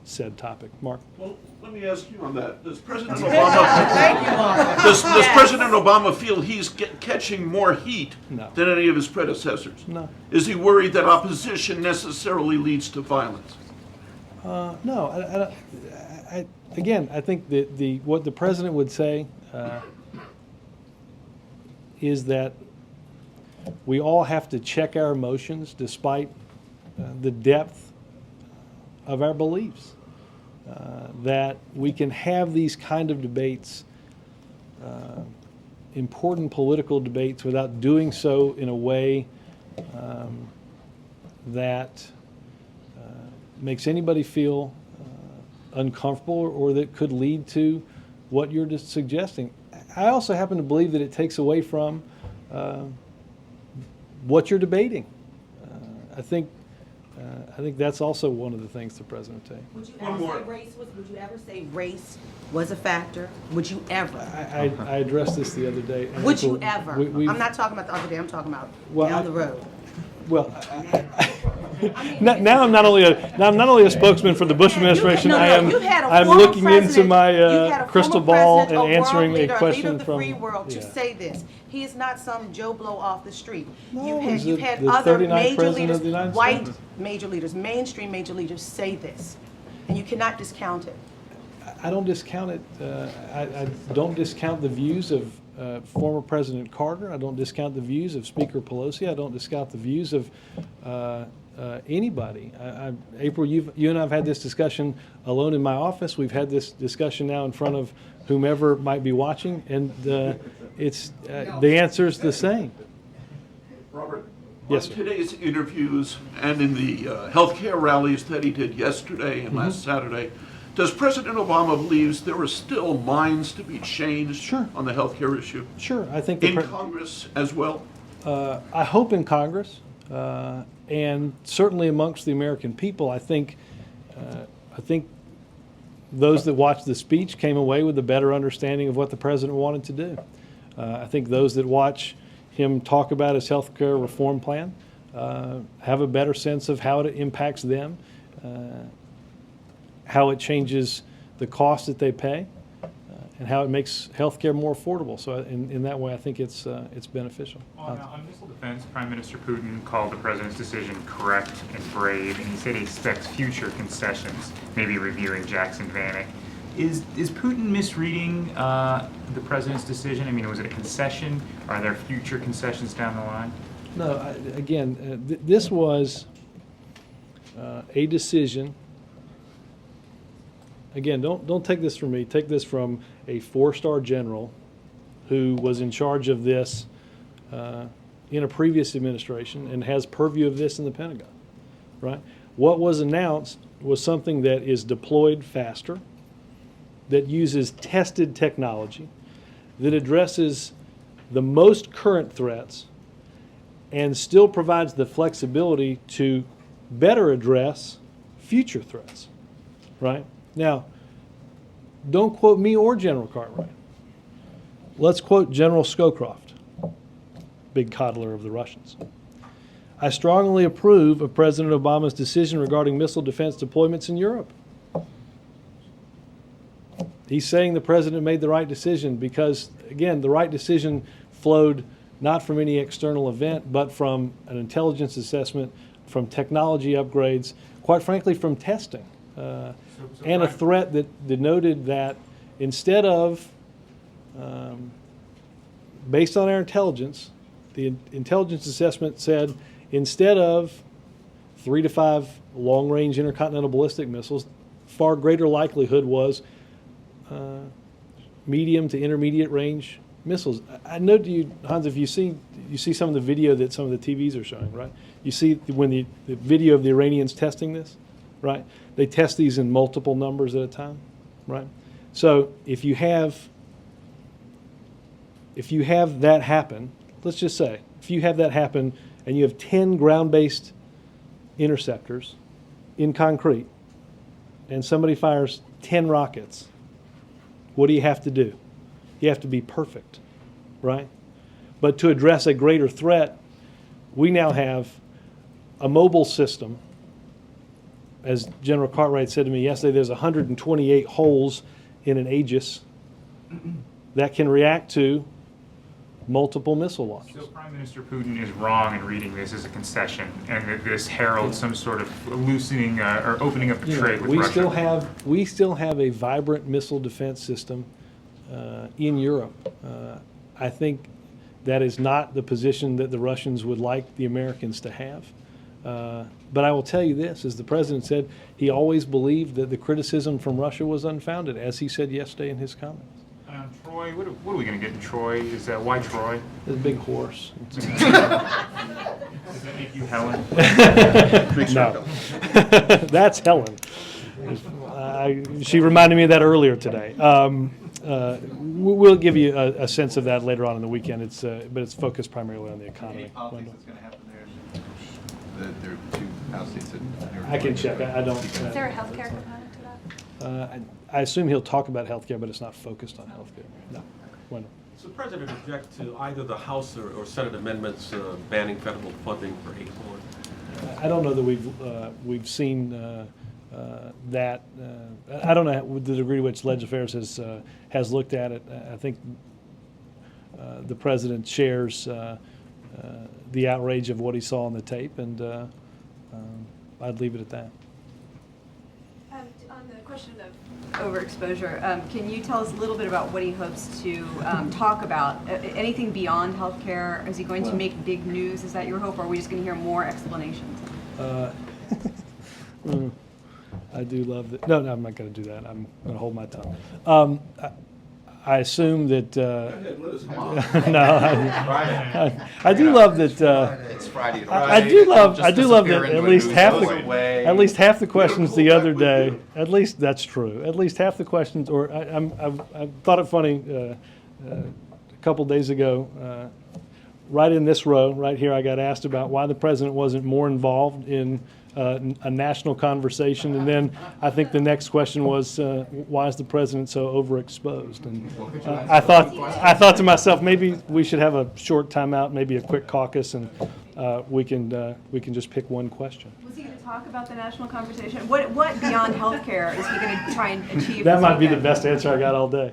said topic. Mark? Well, let me ask you on that. Does President Thank you, Obama, Mark. does Yes. President Obama feel he's catching more heat No. than any of his predecessors? No. Is he worried that opposition necessarily leads to violence? No. Again, I think that what the president would say is that we all have to check our emotions despite the depth of our beliefs. That we can have these kind of debates, important political debates, without doing so in a way that makes anybody feel uncomfortable or that could lead to what you're just suggesting. I also happen to believe that it takes away from what you're debating. I think that's also one of the things the president would say. Would you ever say race was a factor? Would you ever? I addressed this the other day. and Would April, you ever? I'm not talking about the other day, I'm talking about down the road. Well, now I'm not only a spokesman for the Bush administration. I'm looking into my crystal ball and answering a question from. A leader of the free world to say this. He is not some Joe Blow off the street. No, you've had the other 39th major president leaders, of the United white States. major leaders, mainstream major leaders say this, and you cannot discount it. I don't discount it. I don't discount the views of former President Carter. I don't discount the views of Speaker Pelosi. I don't discount the views of anybody. April, you and I have had this discussion alone in my office. We've had this discussion now in front of whomever might be watching, and it's the answer is the same. Robert, yes, on today's interviews and in the healthcare rallies that he did yesterday and last Saturday, does President Obama believes there are still minds to be changed on the healthcare issue? Sure, I think in Congress as well. I hope in Congress, and certainly amongst the American people. I think those that watched the speech came away with a better understanding of what the president wanted to do. I think those that watch him talk about his health care reform plan have a better sense of how it impacts them, how it changes the cost that they pay, and how it makes health care more affordable. So in that way, I think it's beneficial. On missile defense, Prime Minister Putin called the president's decision correct and brave, and he said he expects future concessions, maybe reviewing Jackson-Vanik. Is Putin misreading the president's decision? I mean, was it a concession? Are there future concessions down the line? No, this was a decision. Again, don't take this from me. Take this from a four-star general who was in charge of this in a previous administration and has purview of this in the Pentagon, right? What was announced was something that is deployed faster, that uses tested technology, that addresses the most current threats, and still provides the flexibility to better address future threats, right? Now, don't quote me or General Cartwright. Let's quote General Scowcroft, big coddler of the Russians. I strongly approve of President Obama's decision regarding missile defense deployments in Europe. He's saying the president made the right decision because, again, the right decision flowed not from any external event, but from an intelligence assessment, from technology upgrades, quite frankly, from testing. And a threat that denoted that instead of, based on our intelligence, the intelligence assessment said instead of 3 to 5 long-range intercontinental ballistic missiles, far greater likelihood was medium to intermediate range missiles. I know to you, Hans, if you see some of the video that some of the TVs are showing, right? You see when the video of the Iranians testing this, right? They test these in multiple numbers at a time, right? So if you have that happen, let's just say, if you have that happen and you have 10 ground-based interceptors in concrete and somebody fires 10 rockets, what do you have to do? You have to be perfect, right? But to address a greater threat, we now have a mobile system, as General Cartwright said to me yesterday, there's 128 holes in an Aegis that can react to multiple missile launches. So Prime Minister Putin is wrong in reading this as a concession, and that this heralds some sort of loosening or opening up of trade with Russia. We still have a vibrant missile defense system in Europe. I think that is not the position that the Russians would like the Americans to have. But I will tell you this, as the president said, he always believed that the criticism from Russia was unfounded, as he said yesterday in his comments. Troy, what are we going to get in Troy? Is that why Troy? It's a big horse. Does that make you Helen? No. That's Helen. She reminded me of that earlier today. We'll give you a sense of that later on in the weekend. But it's focused primarily on the economy. Any politics that's going to happen there? There are two House seats that I can check. I don't. Is there a healthcare component to that? I assume he'll talk about healthcare, but it's not focused on healthcare. No. Wendell. Does the president object to either the House or Senate amendments banning federal funding for acorn? I don't know that we've seen that. I don't know the degree to which Legislative Affairs has looked at it. I think the president shares the outrage of what he saw on the tape, and I'd leave it at that. On the question of overexposure, can you tell us a little bit about what he hopes to talk about? Anything beyond healthcare? Is he going to make big news? Is that your hope, or are we just going to hear more explanations? I do love that. No, I'm not going to do that. I'm going to hold my tongue. I assume that. No, I do love that. It's Friday. I do love that at least half the questions the other day. At least that's true. At least half the questions, or I thought it funny a couple days ago. Right in this row, right here, I got asked about why the president wasn't more involved in a national conversation, and then I think the next question was, why is the president so overexposed? And I thought to myself, maybe we should have a short timeout, maybe a quick caucus, and we can just pick one question. Was he going to talk about the national conversation? What beyond healthcare is he going to try and achieve? That might be the best answer I got all day.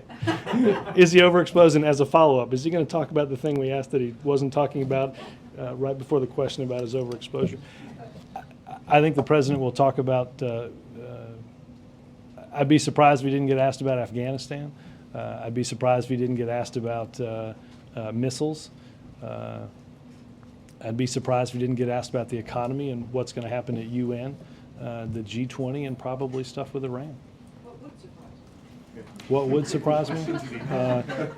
Is he overexposed? And as a follow-up, is he going to talk about the thing we asked that he wasn't talking about right before the question about his overexposure? I think the president will talk about, I'd be surprised if he didn't get asked about Afghanistan. I'd be surprised if he didn't get asked about missiles. I'd be surprised if he didn't get asked about the economy and what's going to happen at UN, the G20, and probably stuff with Iran. What would surprise me?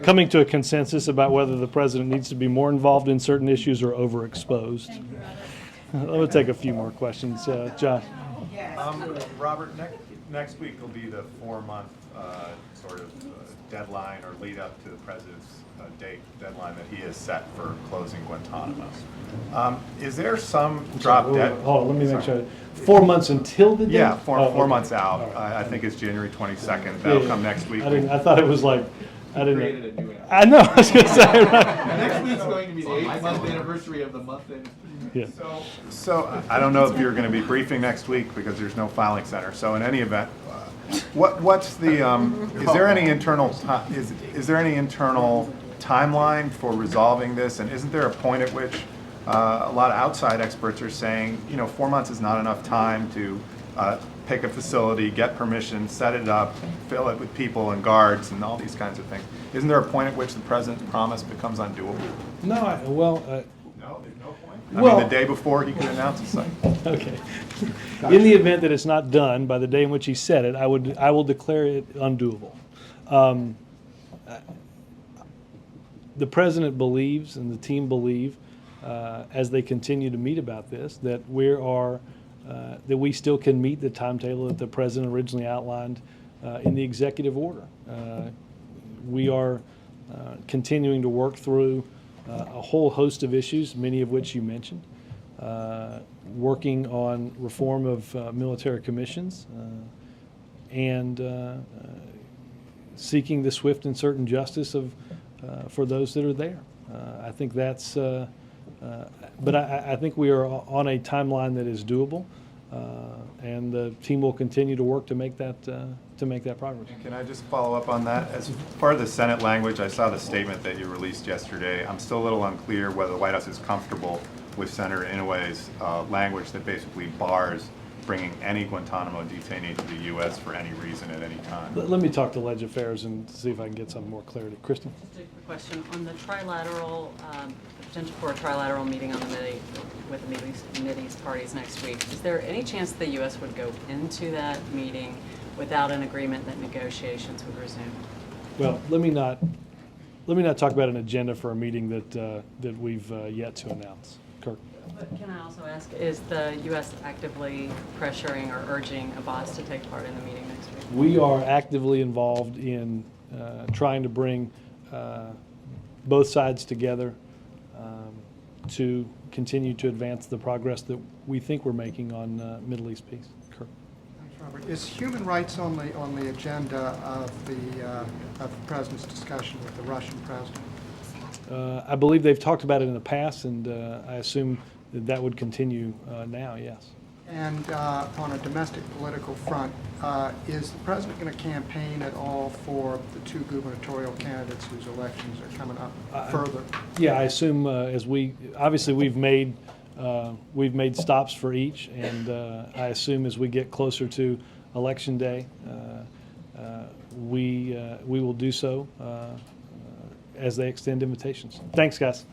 Coming to a consensus about whether the president needs to be more involved in certain issues or overexposed. We'll take a few more questions. John. Robert, next week will be the 4-month sort of deadline or lead up to the president's deadline that he has set for closing Guantanamo. Is there some drop dead? Hold on, let me make sure. 4 months until the date? Yeah, four months out. I think it's January 22nd. That'll come next week. I thought it was like, I didn't know. I know, I was going to say, right? Next week's going to be the 8th-month anniversary of the month end. Yeah. So I don't know if you're going to be briefing next week because there's no filing center. So in any event, what's the is there any internal timeline for resolving this? And isn't there a point at which a lot of outside experts are saying, 4 months is not enough time to pick a facility, get permission, set it up, fill it with people and guards and all these kinds of things? Isn't there a point at which the president's promise becomes undoable? No, No, there's no point. I mean, the day before he could announce a site. Okay. In the event that it's not done by the day in which he said it, I will declare it undoable. The president believes, and the team believe, as they continue to meet about this, that that we still can meet the timetable that the president originally outlined in the executive order. We are continuing to work through a whole host of issues, many of which you mentioned, working on reform of military commissions and seeking the swift and certain justice for those that are there. I think that's But I think we are on a timeline that is doable, and the team will continue to work to make that progress. Can I just follow up on that? As part of the Senate language, I saw the statement that you released yesterday. I'm still a little unclear whether the White House is comfortable with Senator Inouye's language that basically bars bringing any Guantanamo detainee to the U.S. for any reason at any time. Let me talk to Leg Affairs and see if I can get some more clarity. Kristen? Just a quick question. On the trilateral, the potential for a trilateral meeting on the with the Mideast parties next week, is there any chance the U.S. would go into that meeting without an agreement that negotiations would resume? Well, let me not talk about an agenda for a meeting that we've yet to announce. Kirk? But can I also ask, is the U.S. actively pressuring or urging Abbas to take part in the meeting next week? We are actively involved in trying to bring both sides together to continue to advance the progress that we think we're making on Middle East peace. Kirk? Thanks, Robert. Is human rights on the agenda of the President's discussion with the Russian President? I believe they've talked about it in the past, and I assume that would continue now, yes. And on a domestic political front, is the President going to campaign at all for the two gubernatorial candidates whose elections are coming up further? Yeah, I assume we've made stops for each, and I assume as we get closer to Election Day, we will do so as they extend invitations. Thanks, guys.